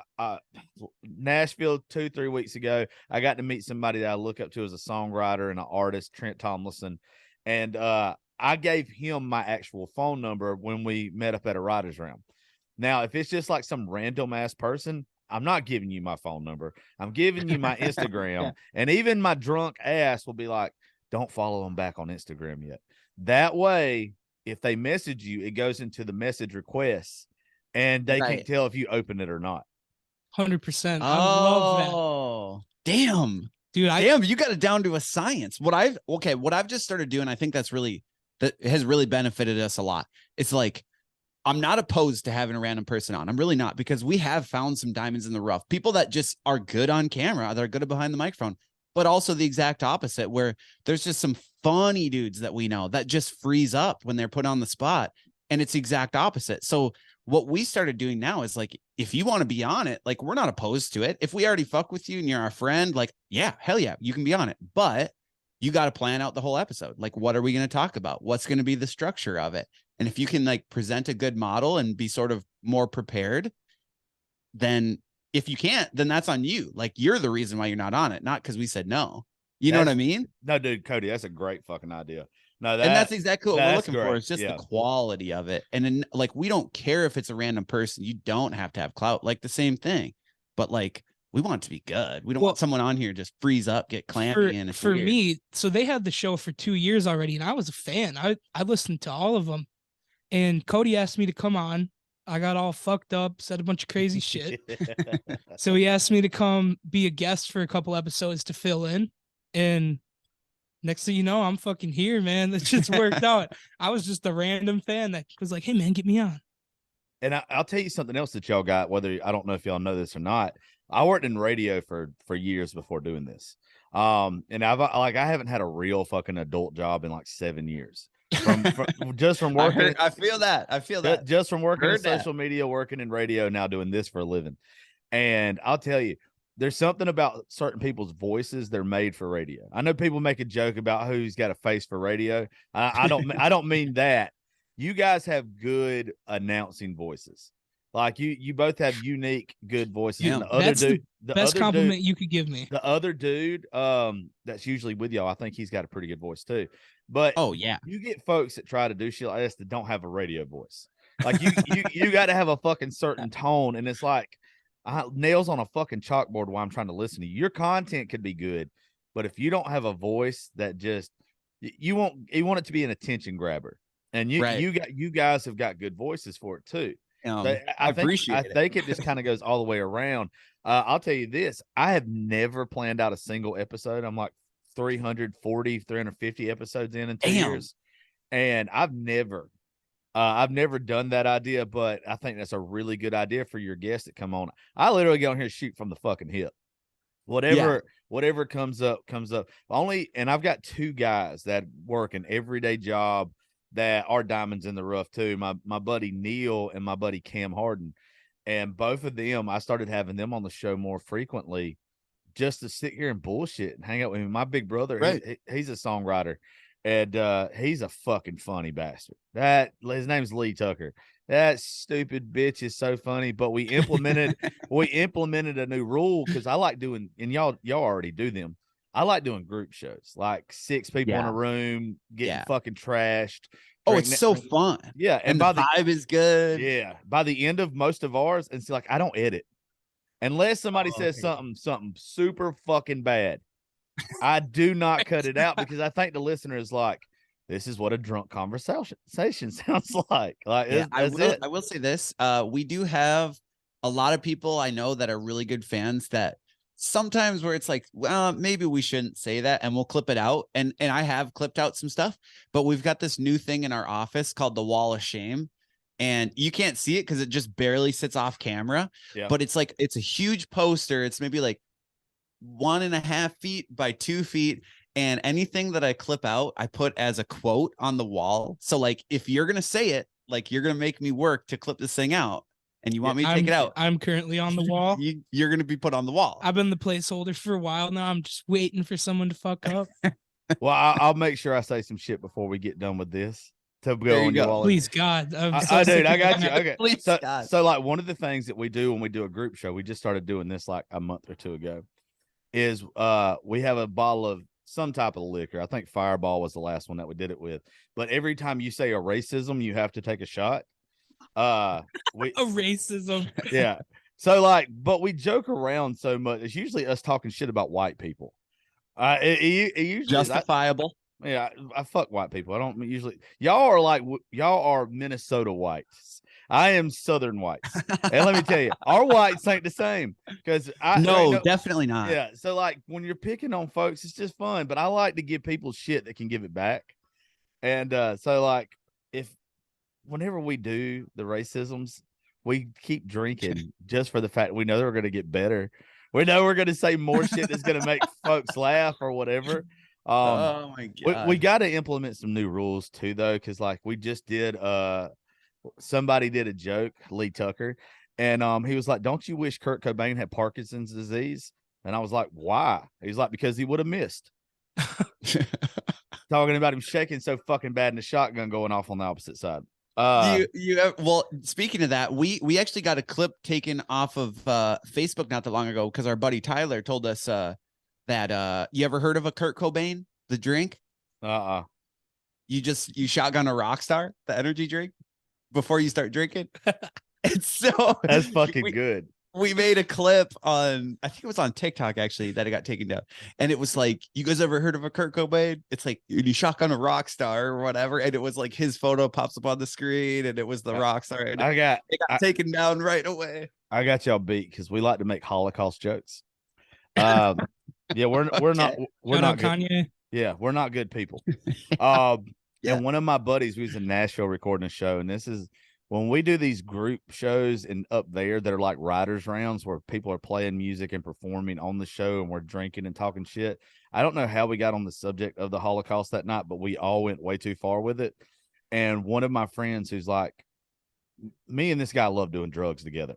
[SPEAKER 6] Nashville 2-3 weeks ago, I got to meet somebody that I look up to as a songwriter and an artist, Trent Tomlinson, and I gave him my actual phone number when we met up at a writer's room. Now, if it's just like some random ass person, I'm not giving you my phone number. I'm giving you my Instagram, and even my drunk ass will be like, "Don't follow them back on Instagram yet." That way, if they message you, it goes into the message requests, and they can't tell if you open it or not.
[SPEAKER 7] 100%. I love that.
[SPEAKER 8] Oh, damn,
[SPEAKER 7] dude!
[SPEAKER 8] Damn, you got it down to a science. What I've just started doing, I think that has really benefited us a lot. It's like, I'm not opposed to having a random person on. I'm really not, because we have found some diamonds in the rough. People that just are good on camera, they're good behind the microphone, but also the exact opposite, where there's just some funny dudes that we know that just freeze up when they're put on the spot. And it's the exact opposite. So what we started doing now is like, if you want to be on it, like, we're not opposed to it. If we already fuck with you and you're our friend, like, yeah, hell yeah, you can be on it. But you got to plan out the whole episode. Like, what are we going to talk about? What's going to be the structure of it? And if you can like present a good model and be sort of more prepared, then if you can't, then that's on you. Like, you're the reason why you're not on it, not because we said no. You know what I mean?
[SPEAKER 6] No, dude, Kody, that's a great fucking idea. No,
[SPEAKER 8] and that's exactly what we're looking for. It's just
[SPEAKER 6] the
[SPEAKER 8] quality of it. And then, like, we don't care if it's a random person. You don't have to have clout, like the same thing. But like, we want it to be good. We don't want someone on here just freeze up, get clampy. And
[SPEAKER 7] for me, so they had the show for 2 years already, and I was a fan. I listened to all of them. And Kody asked me to come on. I got all fucked up, said a bunch of crazy shit. So he asked me to come be a guest for a couple episodes to fill in. And next thing you know, I'm fucking here, man. That just worked out. I was just a random fan that was like, hey, man, get me on.
[SPEAKER 6] And I'll tell you something else that y'all got, whether I don't know if y'all know this or not. I worked in radio for years before doing this. And I haven't had a real fucking adult job in like 7 years. From working.
[SPEAKER 8] I feel that.
[SPEAKER 6] Just from working in social media, working in radio, now doing this for a living. And I'll tell you, there's something about certain people's voices. They're made for radio. I know people make a joke about who's got a face for radio. I don't mean that. You guys have good announcing voices. Like you both have unique, good voices.
[SPEAKER 7] Yeah, that's the best compliment you could give me.
[SPEAKER 6] The other dude, that's usually with y'all, I think he's got a pretty good voice too. But you get folks that try to do shit like this that don't have a radio voice. Like you got to have a fucking certain tone, and it's like nails on a fucking chalkboard while I'm trying to listen to you. Your content could be good, but if you don't have a voice that just you want it to be an attention grabber, and you guys have got good voices for it too. I think it just kind of goes all the way around. I'll tell you this. I have never planned out a single episode. I'm like 350 episodes in 2 years. And I've never done that idea, but I think that's a really good idea for your guests that come on. I literally go on here and shoot from the fucking hip. Whatever comes up. And I've got 2 guys that work an everyday job that are diamonds in the rough too. My buddy Neil and my buddy Cam Harden. And both of them, I started having them on the show more frequently just to sit here and bullshit and hang out with me. My big brother, he's a songwriter, and he's a fucking funny bastard. His name's Lee Tucker. That stupid bitch is so funny. But we implemented a new rule, because I like doing, and y'all already do them. I like doing group shows, like 6 people in a room getting fucking trashed.
[SPEAKER 8] Oh, it's so fun.
[SPEAKER 6] Yeah.
[SPEAKER 8] And the vibe is good.
[SPEAKER 6] Yeah. By the end of most of ours, it's like, I don't edit. Unless somebody says something super fucking bad. I do not cut it out, because I think the listener is like, this is what a drunk conversation sounds like.
[SPEAKER 8] I will say this. We do have a lot of people I know that are really good fans that sometimes where it's like, well, maybe we shouldn't say that, and we'll clip it out. And I have clipped out some stuff, but we've got this new thing in our office called the Wall of Shame. And you can't see it because it just barely sits off camera. Yeah. But it's a huge poster. It's maybe like 1.5 feet by 2 feet. And anything that I clip out, I put as a quote on the wall. So like, if you're going to say it, like, you're going to make me work to clip this thing out, and you want me to take it out,
[SPEAKER 7] I'm currently on the wall.
[SPEAKER 8] You're going to be put on the wall.
[SPEAKER 7] I've been the placeholder for a while now. I'm just waiting for someone to fuck up.
[SPEAKER 6] Well, I'll make sure I say some shit before we get done with this to go on your wallet.
[SPEAKER 7] Please God,
[SPEAKER 6] dude, I got you. Okay,
[SPEAKER 8] Please God.
[SPEAKER 6] So like one of the things that we do when we do a group show, we just started doing this like a month or two ago, is we have a bottle of some type of liquor. I think Fireball was the last one that we did it with. But every time you say a racism, you have to take a shot. A
[SPEAKER 7] racism.
[SPEAKER 6] Yeah. So like, but we joke around so much. It's usually us talking shit about white people. It usually
[SPEAKER 8] justifiable.
[SPEAKER 6] I fuck white people. I don't usually. Y'all are Minnesota whites. I am Southern whites, and let me tell you, our whites ain't the same. Because
[SPEAKER 8] definitely not.
[SPEAKER 6] Yeah, so like when you're picking on folks, it's just fun. But I like to give people shit that can give it back, and so like whenever we do the racisms, we keep drinking just for the fact we know they're going to get better. We know we're going to say more shit that's going to make folks laugh or whatever.
[SPEAKER 8] Oh my God.
[SPEAKER 6] We got to implement some new rules too, though, because like we just did. Somebody did a joke, Lee Tucker, and he was like, "Don't you wish Kurt Cobain had Parkinson's disease?" And I was like, "Why?" He's like, "Because he would have missed." Talking about him shaking so fucking bad and the shotgun going off on the opposite side.
[SPEAKER 8] Well, speaking of that, we actually got a clip taken off of Facebook not that long ago because our buddy Tyler told us that you ever heard of a Kurt Cobain, the drink? You shotgun a Rockstar, the energy drink, before you start drinking. It's so
[SPEAKER 6] that's fucking good.
[SPEAKER 8] We made a clip on, I think it was on TikTok actually, that it got taken down. And it was like, you guys ever heard of a Kurt Cobain? It's like you shotgun a Rockstar or whatever. And it was like his photo pops up on the screen and it was the Rockstar. And it got taken down right away.
[SPEAKER 6] I got y'all beat because we like to make Holocaust jokes. Yeah, we're not good.
[SPEAKER 7] Kanye.
[SPEAKER 6] Yeah, we're not good people. And one of my buddies, we was in Nashville recording a show, and this is when we do these group shows and up there that are like writers' rounds where people are playing music and performing on the show and we're drinking and talking shit. I don't know how we got on the subject of the Holocaust that night, but we all went way too far with it. And one of my friends who's like, me and this guy love doing drugs together.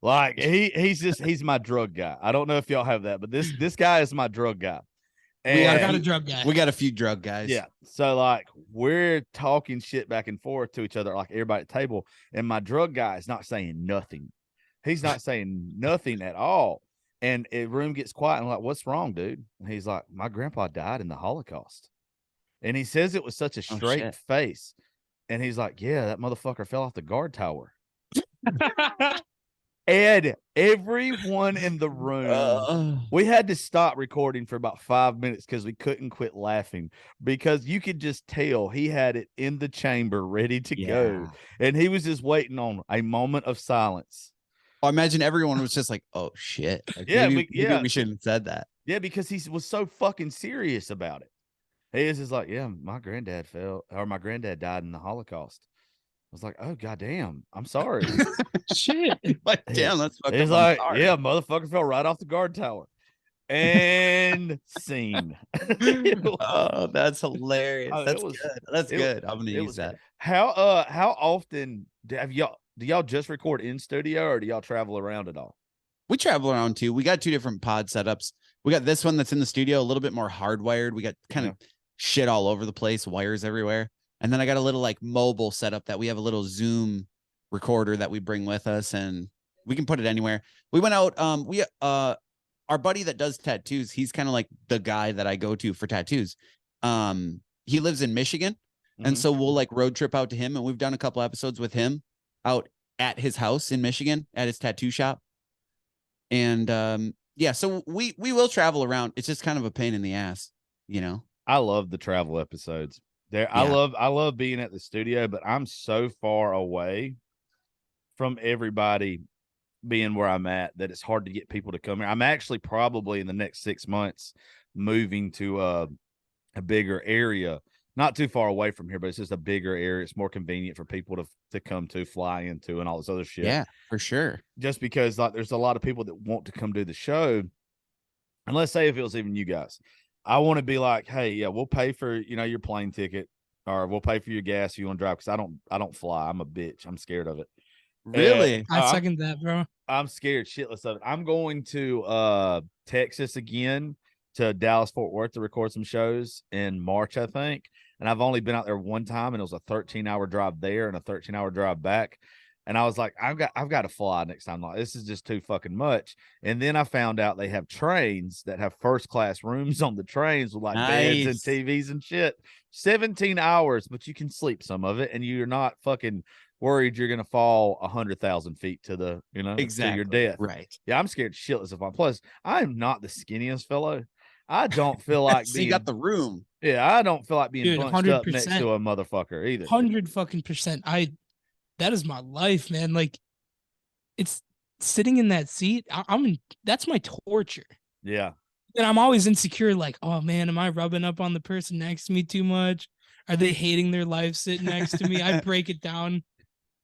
[SPEAKER 6] Like he's my drug guy. I don't know if y'all have that, but this guy is my drug guy.
[SPEAKER 7] And we got a drug guy.
[SPEAKER 8] We got a few drug guys.
[SPEAKER 6] Yeah. So like we're talking shit back and forth to each other, like everybody at the table. And my drug guy is not saying nothing. He's not saying nothing at all. And the room gets quiet. And I'm like, "What's wrong, dude?" And he's like, "My grandpa died in the Holocaust." And he says it with such a straight face. And he's like, "Yeah, that motherfucker fell off the guard tower." And everyone in the room, we had to stop recording for about 5 minutes because we couldn't quit laughing because you could just tell he had it in the chamber ready to go. And he was just waiting on a moment of silence.
[SPEAKER 8] I imagine everyone was just like, "Oh shit." Like, maybe we shouldn't have said that.
[SPEAKER 6] Yeah, because he was so fucking serious about it. He is just like, "Yeah, my granddad died in the Holocaust." I was like, "Oh goddamn, I'm sorry."
[SPEAKER 7] Shit.
[SPEAKER 8] Like, damn, that's fucking.
[SPEAKER 6] He's like, "Yeah, motherfucker fell right off the guard tower." And scene.
[SPEAKER 8] Oh, that's hilarious. That's good. That's good. I'm gonna use that.
[SPEAKER 6] How often do y'all just record in studio or do y'all travel around at all?
[SPEAKER 8] We travel around too. We got two different pod setups. We got this one that's in the studio, a little bit more hardwired. We got kind of shit all over the place, wires everywhere. And then I got a little like mobile setup that we have a little Zoom recorder that we bring with us and we can put it anywhere. We went out, our buddy that does tattoos, he's kind of like the guy that I go to for tattoos. He lives in Michigan. And so we'll like road trip out to him. And we've done a couple episodes with him out at his house in Michigan at his tattoo shop. And so we will travel around. It's just kind of a pain in the ass, you know?
[SPEAKER 6] I love the travel episodes. I love being at the studio, but I'm so far away from everybody being where I'm at that it's hard to get people to come here. I'm actually probably in the next 6 months moving to a bigger area, not too far away from here, but it's just a bigger area. It's more convenient for people to come to, fly into, and all this other shit.
[SPEAKER 8] Yeah, for sure.
[SPEAKER 6] Just because like there's a lot of people that want to come do the show, and let's say if it was even you guys. I want to be like, "Hey, yeah, we'll pay for, your plane ticket or we'll pay for your gas if you want to drive." Cause I don't fly. I'm a bitch. I'm scared of it.
[SPEAKER 8] Really?
[SPEAKER 7] I second that, bro.
[SPEAKER 6] I'm scared shitless of it. I'm going to Texas again to Dallas Fort Worth to record some shows in March, I think. And I've only been out there one time, and it was a 13-hour drive there and a 13-hour drive back. And I was like, I've got to fly next time. Like, this is just too fucking much. And then I found out they have trains that have first class rooms on the trains with like beds and TVs and shit. 17 hours, but you can sleep some of it, and you're not fucking worried you're gonna fall 100,000 feet to the, to your death.
[SPEAKER 8] Right.
[SPEAKER 6] Yeah, I'm scared shitless if I'm. Plus, I'm not the skinniest fellow. I don't feel like
[SPEAKER 8] so you got the room.
[SPEAKER 6] Yeah, I don't feel like being bunched
[SPEAKER 7] 100%.
[SPEAKER 6] up next to a motherfucker either.
[SPEAKER 7] 100%. That is my life, man. Like, it's sitting in that seat. That's my torture.
[SPEAKER 6] Yeah.
[SPEAKER 7] And I'm always insecure, like, oh man, am I rubbing up on the person next to me too much? Are they hating their life sitting next to me? I break it down.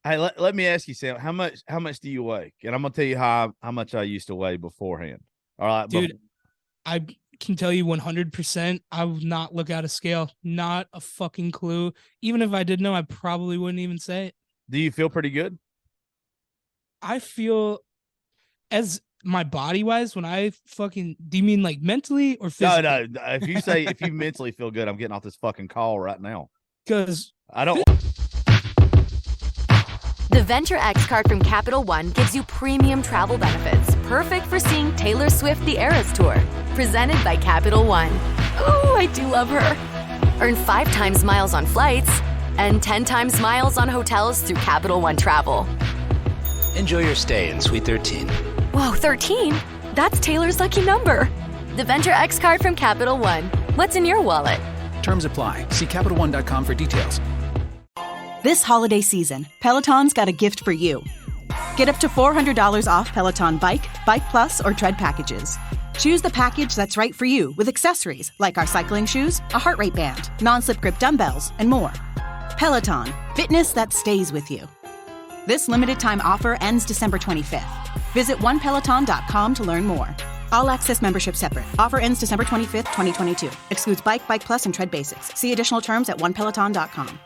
[SPEAKER 6] Hey, let me ask you, Sam, how much do you weigh? And I'm gonna tell you how much I used to weigh beforehand. All right,
[SPEAKER 7] dude. I can tell you 100%. I would not look at a scale. Not a fucking clue. Even if I did know, I probably wouldn't even say it.
[SPEAKER 6] Do you feel pretty good?
[SPEAKER 7] I feel as my body wise when I fucking, do you mean like mentally or physically?
[SPEAKER 6] No. If you mentally feel good, I'm getting off this fucking call right now.
[SPEAKER 7] Because
[SPEAKER 6] I don't.
[SPEAKER 1] The Venture X card from Capital One gives you premium travel benefits, perfect for seeing Taylor Swift the Eras Tour. Presented by Capital One. Ooh, I do love her. Earn 5 times miles on flights and 10 times miles on hotels through Capital One Travel.
[SPEAKER 2] Enjoy your stay in Suite 13.
[SPEAKER 1] Whoa, 13? That's Taylor's lucky number. The Venture X card from Capital One. What's in your wallet?
[SPEAKER 3] Terms apply. See CapitalOne.com for details.
[SPEAKER 9] This holiday season, Peloton's got a gift for you. Get up to $400 off Peloton Bike, Bike Plus, or Tread packages. Choose the package that's right for you with accessories like our cycling shoes, a heart rate band, non-slip grip dumbbells, and more. Peloton, fitness that stays with you. This limited time offer ends December 25th. Visit onepeloton.com to learn more. All access membership separate. Offer ends December 25th, 2022. Excludes Bike, Bike Plus, and Tread Basics. See additional terms at onepeloton.com.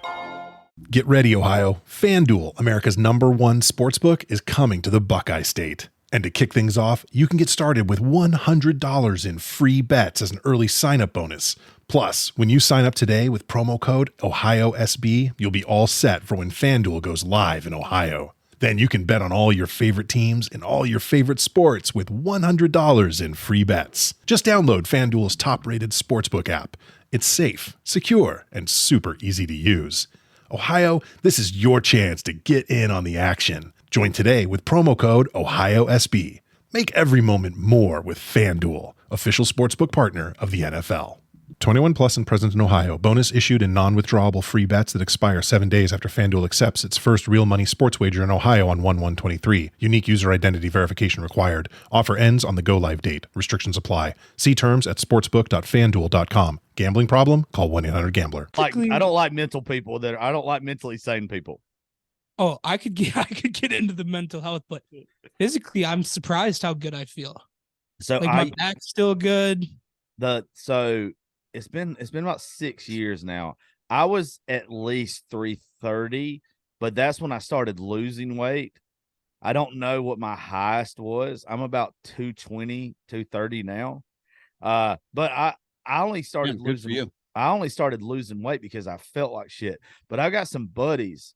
[SPEAKER 4] Get ready, Ohio. FanDuel, America's #1 sportsbook, is coming to the Buckeye State. And to kick things off, you can get started with $100 in free bets as an early sign-up bonus. Plus, when you sign up today with promo code OhioSB, you'll be all set for when FanDuel goes live in Ohio. Then you can bet on all your favorite teams and all your favorite sports with $100 in free bets. Just download FanDuel's top-rated sportsbook app. It's safe, secure, and super easy to use. Ohio, this is your chance to get in on the action. Join today with promo code OhioSB. Make every moment more with FanDuel, official sportsbook partner of the NFL. 21 plus and present in Ohio. Bonus issued in non-withdrawable free bets that expire 7 days after FanDuel accepts its first real money sports wager in Ohio on 1/1/23. Unique user identity verification required. Offer ends on the go-live date. Restrictions apply. See terms at sportsbook.fanduel.com. Gambling problem? Call 1-800-GAMBLER.
[SPEAKER 6] Like, I don't like mental people. I don't like mentally sane people.
[SPEAKER 7] Oh, I could get into the mental health, but physically, I'm surprised how good I feel.
[SPEAKER 6] So
[SPEAKER 7] like my back's still good. It's been about 6 years now. I was at least 330, but that's when I started losing weight. I don't know what my highest was. I'm about 220, 230 now. But I only started losing. I only started losing weight because I felt like shit. But I got some buddies.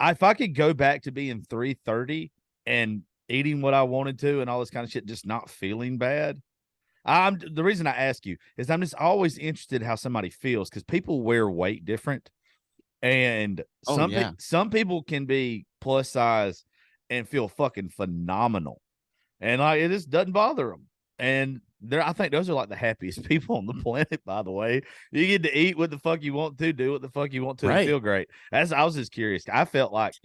[SPEAKER 7] If I could go back to being 330 and eating what I wanted to and all this kind of shit, just not feeling bad. The reason I ask you is I'm just always interested in how somebody feels, because people wear weight different. And some people can be plus size and feel fucking phenomenal. And like, it just doesn't bother them. And I think those are like the happiest people on the planet, by the way. You get to eat what the fuck you want to, do what the fuck you want to, and feel great. I was just curious. I felt like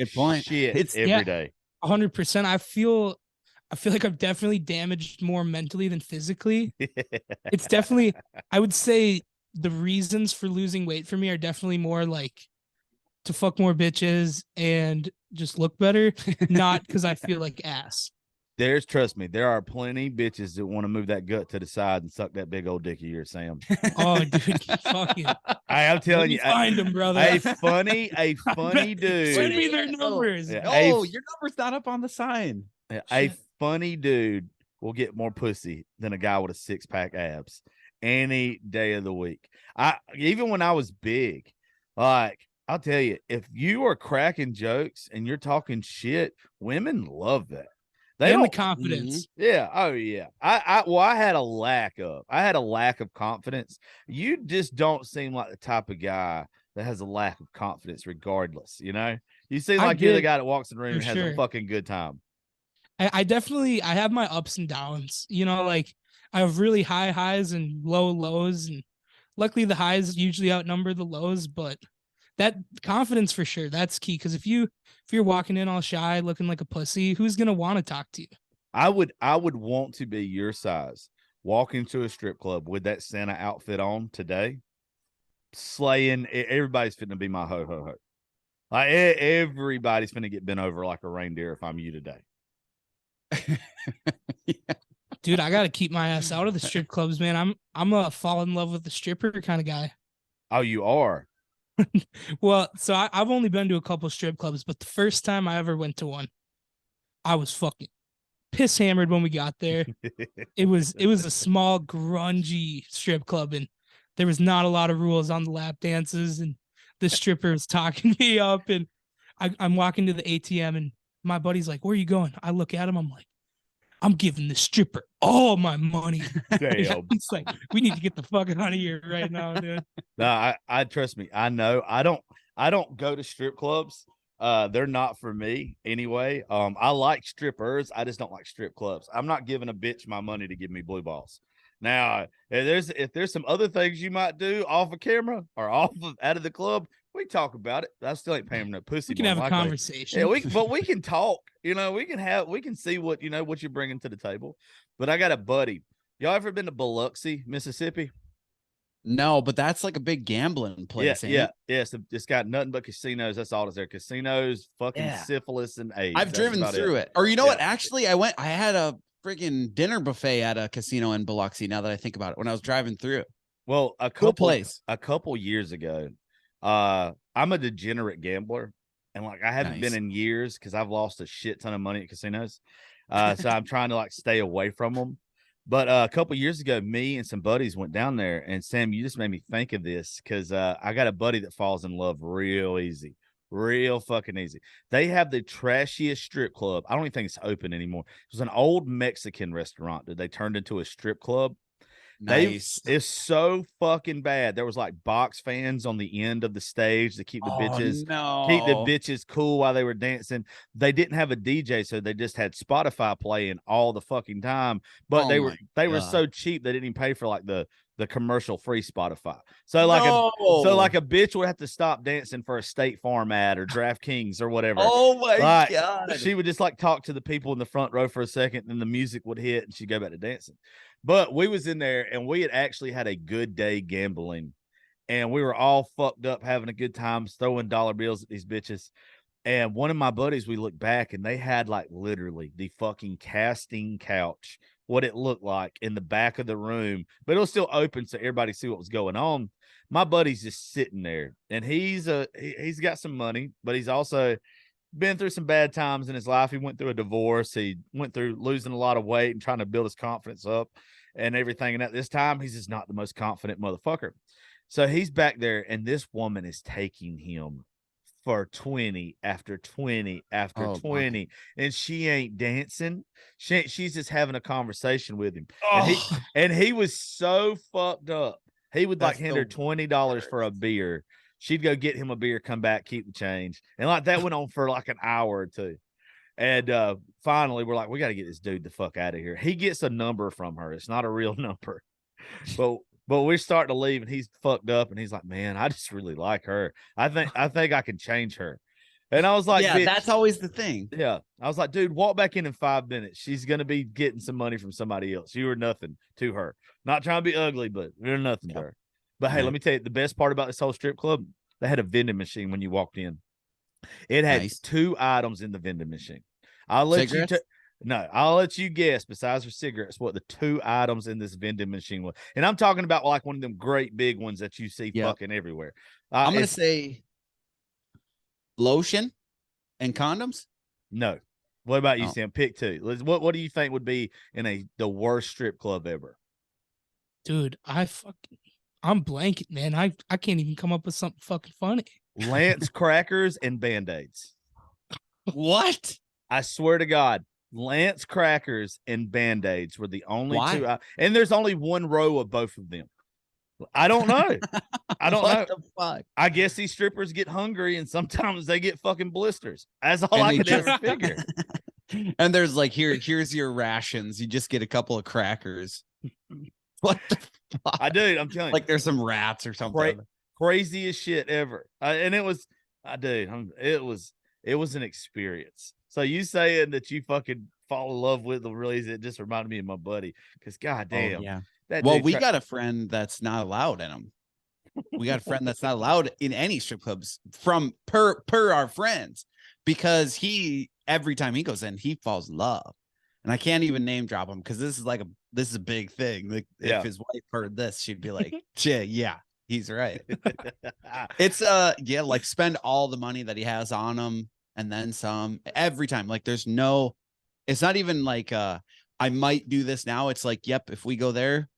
[SPEAKER 7] shit every day. 100%. I feel like I've definitely damaged more mentally than physically. It's definitely, I would say the reasons for losing weight for me are definitely more like to fuck more bitches and just look better, not because I feel like ass.
[SPEAKER 6] Trust me, there are plenty bitches that want to move that gut to the side and suck that big old dick of yours, Sam.
[SPEAKER 7] Oh, dude, fucking.
[SPEAKER 6] I'm telling you,
[SPEAKER 7] find them, brother.
[SPEAKER 6] A funny dude.
[SPEAKER 7] Send me their numbers.
[SPEAKER 8] Your number's not up on the sign.
[SPEAKER 6] A funny dude will get more pussy than a guy with a 6-pack abs. any day of the week. Even when I was big, like I'll tell you, if you are cracking jokes and you're talking shit, women love that. They
[SPEAKER 7] and the
[SPEAKER 6] don't.
[SPEAKER 7] confidence.
[SPEAKER 6] Yeah. Oh yeah. I had a lack of confidence. You just don't seem like the type of guy that has a lack of confidence, regardless. You seem like you're the guy that walks in the room and has a fucking good time.
[SPEAKER 7] I definitely I have my ups and downs. Like I have really high highs and low lows, and luckily the highs usually outnumber the lows. But that confidence for sure, that's key. Because if you're walking in all shy, looking like a pussy, who's gonna want to talk to you?
[SPEAKER 6] I would want to be your size, walk into a strip club with that Santa outfit on today, slaying. Everybody's fitting to be my ho ho ho. Like everybody's finna get bent over like a reindeer if I'm you today.
[SPEAKER 7] Yeah. Dude, I gotta keep my ass out of the strip clubs, man. I'm a fall in love with the stripper kind of guy.
[SPEAKER 6] Oh, you are?
[SPEAKER 7] Well, so I've only been to a couple strip clubs, but the first time I ever went to one, I was fucking piss hammered when we got there. It was a small, grungy strip club, and there was not a lot of rules on the lap dances, and the stripper was talking me up, and I'm walking to the ATM, and my buddy's like, "Where are you going?" I look at him, I'm like, "I'm giving the stripper all my money."
[SPEAKER 6] Damn.
[SPEAKER 7] It's like, we need to get the fuck out of here right now, dude.
[SPEAKER 6] No, I trust me. I know. I don't go to strip clubs. They're not for me anyway. I like strippers. I just don't like strip clubs. I'm not giving a bitch my money to give me blue balls. Now, if there's some other things you might do off of camera or out of the club, we talk about it. I still ain't paying no pussy.
[SPEAKER 7] We can have a conversation.
[SPEAKER 6] Yeah, but we can talk. We can see what what you're bringing to the table. But I got a buddy. Y'all ever been to Biloxi, Mississippi?
[SPEAKER 8] No, but that's like a big gambling place.
[SPEAKER 6] Yeah. It's got nothing but casinos. That's all that's there. Casinos, fucking syphilis and AIDS.
[SPEAKER 8] I've driven through it. Or what? Actually, I had a friggin' dinner buffet at a casino in Biloxi. Now that I think about it, when I was driving through.
[SPEAKER 6] Well, a couple years ago, I'm a degenerate gambler, and like I haven't been in years because I've lost a shit ton of money at casinos. So I'm trying to like stay away from them. But a couple years ago, me and some buddies went down there, and Sam, you just made me think of this because I got a buddy that falls in love real easy, real fucking easy. They have the trashiest strip club. I don't even think it's open anymore. It was an old Mexican restaurant that they turned into a strip club.
[SPEAKER 8] Nice.
[SPEAKER 6] It's so fucking bad. There was like box fans on the end of the stage to keep the bitches cool while they were dancing. They didn't have a DJ, so they just had Spotify playing all the fucking time. But they were so cheap they didn't even pay for like the commercial free Spotify. So like a bitch would have to stop dancing for a State Farm ad or DraftKings or whatever.
[SPEAKER 8] Oh my God.
[SPEAKER 6] She would just like talk to the people in the front row for a second, and the music would hit and she'd go back to dancing. But we was in there and we had actually had a good day gambling, and we were all fucked up having a good time throwing dollar bills at these bitches. And one of my buddies, we looked back and they had like literally the fucking casting couch, what it looked like in the back of the room, but it was still open so everybody see what was going on. My buddy's just sitting there, and he's got some money, but he's also been through some bad times in his life. He went through a divorce. He went through losing a lot of weight and trying to build his confidence up and everything. And at this time, he's just not the most confident motherfucker. So he's back there, and this woman is taking him for 20 after 20 after 20, and she ain't dancing. She's just having a conversation with him. And he was so fucked up. He would like hand her $20 for a beer. She'd go get him a beer, come back, keep the change. And like that went on for like an hour or two. And finally, we're like, we got to get this dude the fuck out of here. He gets a number from her. It's not a real number. But we're starting to leave, and he's fucked up, and he's like, man, I just really like her. I think I can change her. And I was like,
[SPEAKER 8] yeah, that's always the thing.
[SPEAKER 6] Yeah. I was like, dude, walk back in 5 minutes. She's going to be getting some money from somebody else. You are nothing to her. Not trying to be ugly, but you're nothing to her. But hey, let me tell you, the best part about this whole strip club, they had a vending machine when you walked in. It had 2 items in the vending machine. I'll let you guess, besides for cigarettes, what the 2 items in this vending machine was. And I'm talking about like one of them great big ones that you see fucking everywhere.
[SPEAKER 8] I'm going to say lotion and condoms.
[SPEAKER 6] No. What about you, Sam? Pick 2. What do you think would be in the worst strip club ever?
[SPEAKER 7] Dude, I'm blanking, man. I can't even come up with something fucking funny.
[SPEAKER 6] Lance crackers and Band-Aids.
[SPEAKER 8] What?
[SPEAKER 6] I swear to God, Lance crackers and Band-Aids were the only
[SPEAKER 8] Why?
[SPEAKER 6] two. And there's only one row of both of them. I don't know. I don't know.
[SPEAKER 8] What the fuck?
[SPEAKER 6] I guess these strippers get hungry and sometimes they get fucking blisters. That's all I could ever figure.
[SPEAKER 8] And there's like, here's your rations. You just get a couple of crackers. What the fuck?
[SPEAKER 6] I do. I'm telling you.
[SPEAKER 8] Like there's some rats or something.
[SPEAKER 6] Craziest shit ever. And it was, it was an experience. So you saying that you fucking fall in love with the release, it just reminded me of my buddy. Because goddamn.
[SPEAKER 8] Oh, yeah.
[SPEAKER 6] That
[SPEAKER 8] Well,
[SPEAKER 6] dude
[SPEAKER 8] we got a friend that's not allowed in them. We got a friend that's not allowed in any strip clubs from per our friends, because every time he goes in, he falls in love. And I can't even name drop him because this is a big thing. Like if his wife heard this, she'd be like, yeah, he's right. It's like spend all the money that he has on him and then some every time. Like it's not even like I might do this now. It's like, yep, if we go there,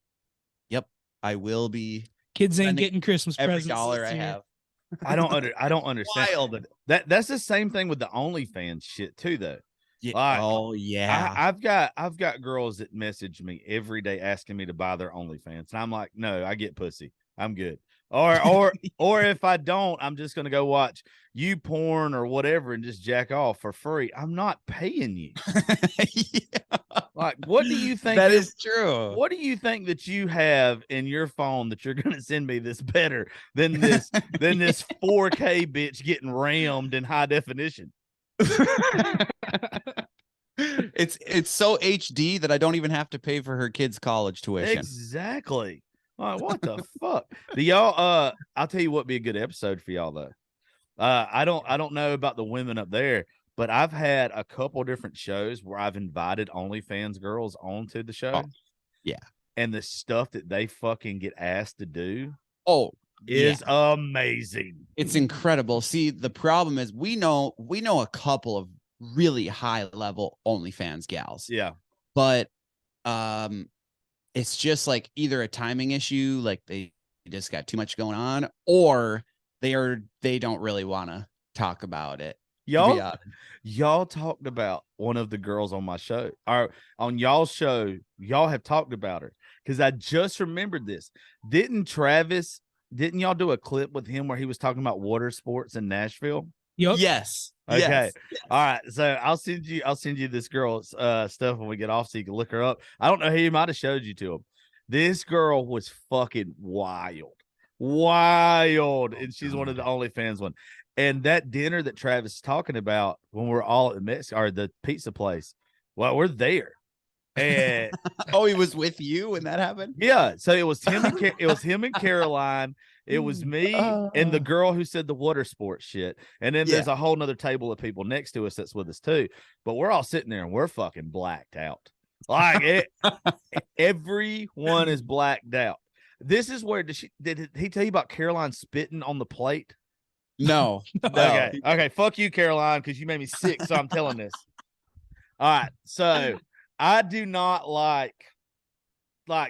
[SPEAKER 8] yep, I will be.
[SPEAKER 7] Kids ain't getting Christmas
[SPEAKER 8] every
[SPEAKER 7] presents.
[SPEAKER 8] dollar I have.
[SPEAKER 6] I don't understand.
[SPEAKER 8] Wild.
[SPEAKER 6] That's the same thing with the OnlyFans shit too, though.
[SPEAKER 8] Yeah.
[SPEAKER 6] Like,
[SPEAKER 8] oh yeah.
[SPEAKER 6] I've got girls that message me every day asking me to buy their OnlyFans, and I'm like, no, I get pussy. I'm good. Or if I don't, I'm just gonna go watch you porn or whatever and just jack off for free. I'm not paying you.
[SPEAKER 8] Yeah.
[SPEAKER 6] Like, what do you think?
[SPEAKER 8] That is true.
[SPEAKER 6] What do you think that you have in your phone that you're gonna send me that's better than this 4K bitch getting rammed in high definition?
[SPEAKER 8] It's so HD that I don't even have to pay for her kids' college tuition.
[SPEAKER 6] Exactly. Like, what the fuck? Do y'all I'll tell you what would be a good episode for y'all though. I don't know about the women up there, but I've had a couple different shows where I've invited OnlyFans girls onto the show.
[SPEAKER 8] Oh, yeah.
[SPEAKER 6] And the stuff that they fucking get asked to do
[SPEAKER 8] is
[SPEAKER 6] amazing.
[SPEAKER 8] It's incredible. See, the problem is we know a couple of really high level OnlyFans gals.
[SPEAKER 6] Yeah.
[SPEAKER 8] But it's just like either a timing issue, like they just got too much going on, or they don't really want to talk about it.
[SPEAKER 6] Y'all talked about one of the girls on my show, or on y'all's show. Y'all have talked about her because I just remembered this. Didn't y'all do a clip with him where he was talking about water sports in Nashville?
[SPEAKER 7] Yep.
[SPEAKER 8] Yes.
[SPEAKER 6] Okay.
[SPEAKER 8] Yes.
[SPEAKER 6] All right. So I'll send you this girl's stuff when we get off so you can look her up. I don't know who might have showed you to him. This girl was fucking wild. And she's one of the OnlyFans one. And that dinner that Travis is talking about when we're all at Mexico, or the pizza place, well, we're there. And
[SPEAKER 8] he was with you when that happened?
[SPEAKER 6] Yeah. So it was him and Caroline. It was me and the girl who said the water sports shit. And then there's a whole nother table of people next to us that's with us too. But we're all sitting there and we're fucking blacked out. Like everyone is blacked out. This is where did he tell you about Caroline spitting on the plate?
[SPEAKER 8] No.
[SPEAKER 6] Okay. Fuck you, Caroline, because you made me sick. So I'm telling this. All right. So I do not like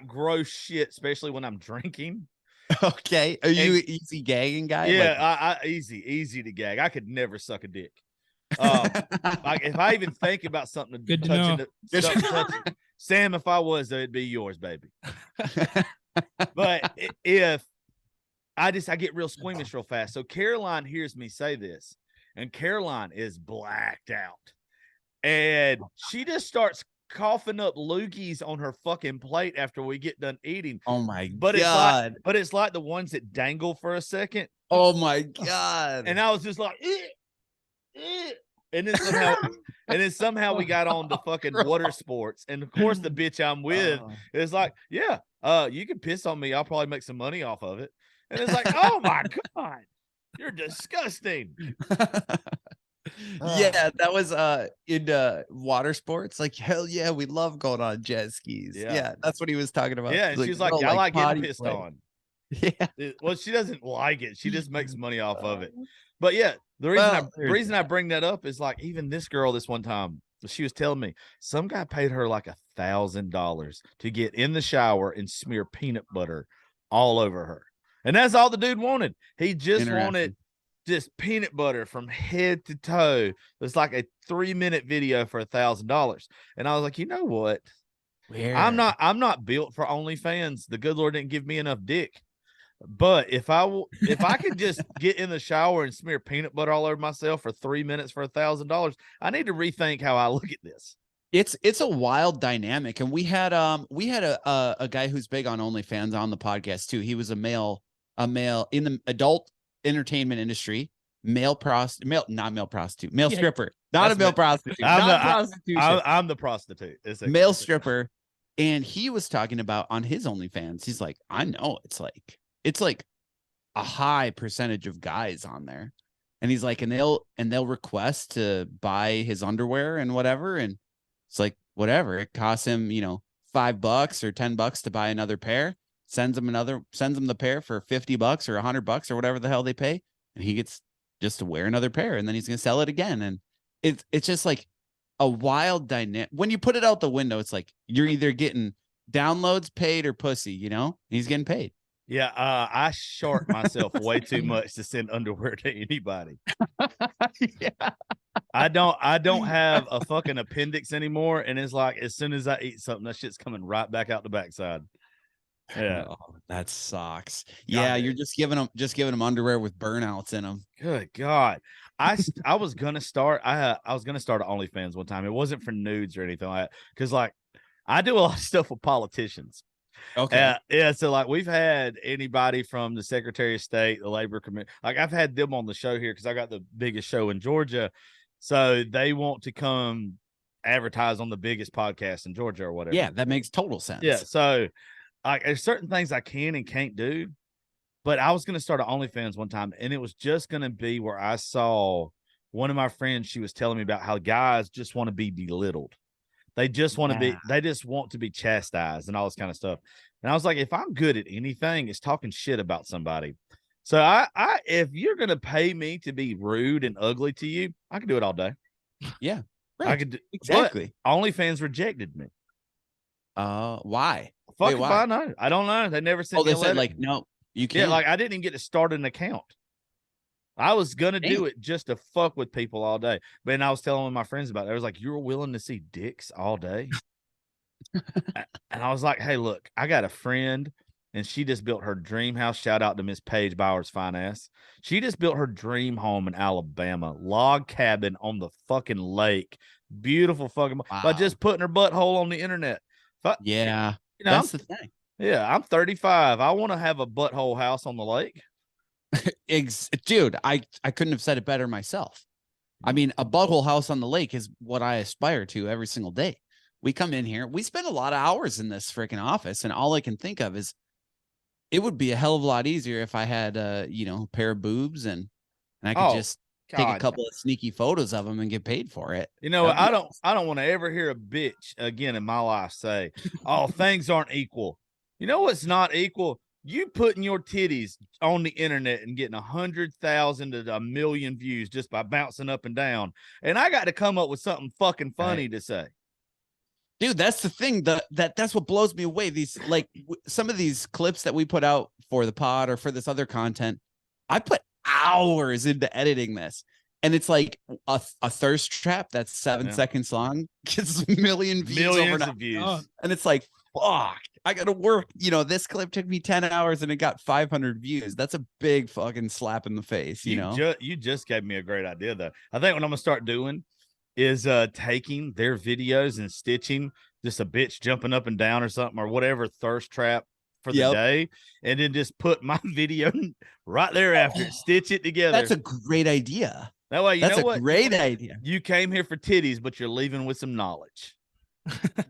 [SPEAKER 6] gross shit, especially when I'm drinking.
[SPEAKER 8] Okay. Are you an easy gagging guy?
[SPEAKER 6] Yeah, easy to gag. I could never suck a dick. Like if I even think about something
[SPEAKER 7] good to know.
[SPEAKER 6] Touching, Sam, if I was, though, it'd be yours, baby. But if I get real squeamish real fast. So Caroline hears me say this, and Caroline is blacked out. And she just starts coughing up loogies on her fucking plate after we get done eating.
[SPEAKER 8] Oh my God.
[SPEAKER 6] It's like the ones that dangle for a second.
[SPEAKER 8] Oh my God.
[SPEAKER 6] And I was just like, and then somehow we got on to fucking water sports. And of course the bitch I'm with is like, yeah, you can piss on me. I'll probably make some money off of it. And it's like, oh my God, you're disgusting.
[SPEAKER 8] Yeah, that was in water sports. Like, hell yeah, we love going on jet skis. Yeah, that's what he was talking about.
[SPEAKER 6] Yeah, and she's like, I like getting pissed on.
[SPEAKER 8] Yeah.
[SPEAKER 6] Well, she doesn't like it. She just makes money off of it. But yeah, the reason I bring that up is like, even this girl this one time, She was telling me some guy paid her like $1,000 to get in the shower and smear peanut butter all over her. And that's all the dude wanted. He just wanted just peanut butter from head to toe. It's like a 3-minute video for $1,000. And I was like, you know what?
[SPEAKER 8] Weird.
[SPEAKER 6] I'm not built for OnlyFans. The good Lord didn't give me enough dick. But if I could just get in the shower and smear peanut butter all over myself for 3 minutes for $1,000, I need to rethink how I look at this.
[SPEAKER 8] It's a wild dynamic. And we had a guy who's big on OnlyFans on the podcast too. He was a male in the adult entertainment industry, male stripper, not a male prostitute.
[SPEAKER 6] I'm the prostitute.
[SPEAKER 8] Male stripper. And he was talking about on his OnlyFans, he's like, I know it's like a high percentage of guys on there. And he's like, and they'll request to buy his underwear and whatever. And it's like, whatever. It costs him, $5 or $10 to buy another pair, sends him the pair for $50 or $100 or whatever the hell they pay. And he gets just to wear another pair, and then he's going to sell it again. And it's just like a wild dynamic. When you put it out the window, it's like, you're either getting downloads, paid, or pussy, he's getting paid.
[SPEAKER 6] Yeah, I short myself way too much to send underwear to anybody.
[SPEAKER 8] Yeah.
[SPEAKER 6] I don't have a fucking appendix anymore, and it's like as soon as I eat something, that shit's coming right back out the backside. Yeah,
[SPEAKER 8] oh, that sucks. Yeah, you're just giving them underwear with burnouts in them.
[SPEAKER 6] Good God. I was gonna start. I was gonna start an OnlyFans one time. It wasn't for nudes or anything like that, because like I do a lot of stuff with politicians.
[SPEAKER 8] Okay.
[SPEAKER 6] Yeah. So like we've had anybody from the Secretary of State, the Labor Committee. Like I've had them on the show here because I got the biggest show in Georgia. So they want to come advertise on the biggest podcast in Georgia or whatever.
[SPEAKER 8] Yeah, that makes total sense.
[SPEAKER 6] Yeah. So like there's certain things I can and can't do. But I was going to start an OnlyFans one time, and it was just going to be where I saw one of my friends. She was telling me about how guys just want to be belittled. They just want to be chastised and all this kind of stuff. And I was like, if I'm good at anything, it's talking shit about somebody. So I if you're going to pay me to be rude and ugly to you, I can do it all day.
[SPEAKER 8] Yeah. Right.
[SPEAKER 6] I could
[SPEAKER 8] exactly.
[SPEAKER 6] OnlyFans rejected me.
[SPEAKER 8] Why?
[SPEAKER 6] Fuck if I know. I don't know. They never sent me a letter.
[SPEAKER 8] Said like, no, you can't.
[SPEAKER 6] Yeah, like I didn't even get to start an account. I was gonna do it just to fuck with people all day. But then I was telling my friends about it. I was like, you're willing to see dicks all day? And I was like, hey, look, I got a friend, and she just built her dream house. Shout out to Miss Paige Bowers Fine Ass. She just built her dream home in Alabama, log cabin on the fucking lake. Beautiful fucking by just putting her butthole on the internet.
[SPEAKER 8] Yeah, that's the thing.
[SPEAKER 6] Yeah, I'm 35. I want to have a butthole house on the lake.
[SPEAKER 8] Dude, I couldn't have said it better myself. I mean, a butthole house on the lake is what I aspire to every single day. We come in here, we spend a lot of hours in this freaking office, and all I can think of is it would be a hell of a lot easier if I had a pair of boobs and I could just take a couple of sneaky photos of them and get paid for it.
[SPEAKER 6] I don't want to ever hear a bitch again in my life say, "Oh, things aren't equal." You know what's not equal? You putting your titties on the internet and getting 100,000 to 1 million views just by bouncing up and down. And I got to come up with something fucking funny to say.
[SPEAKER 8] Dude, that's the thing. That's what blows me away. These some of these clips that we put out for the pod or for this other content, I put hours into editing this. And it's like a thirst trap that's 7 seconds long gets 1 million views.
[SPEAKER 6] Millions of views.
[SPEAKER 8] And it's like, fuck, I got to work. This clip took me 10 hours and it got 500 views. That's a big fucking slap in the face,
[SPEAKER 6] You just gave me a great idea, though. I think what I'm going to start doing is taking their videos and stitching just a bitch jumping up and down or something or whatever thirst trap for the day, and then just put my video right there after it, stitch it together.
[SPEAKER 8] That's a great idea.
[SPEAKER 6] That way,
[SPEAKER 8] that's a great idea.
[SPEAKER 6] You came here for titties, but you're leaving with some knowledge.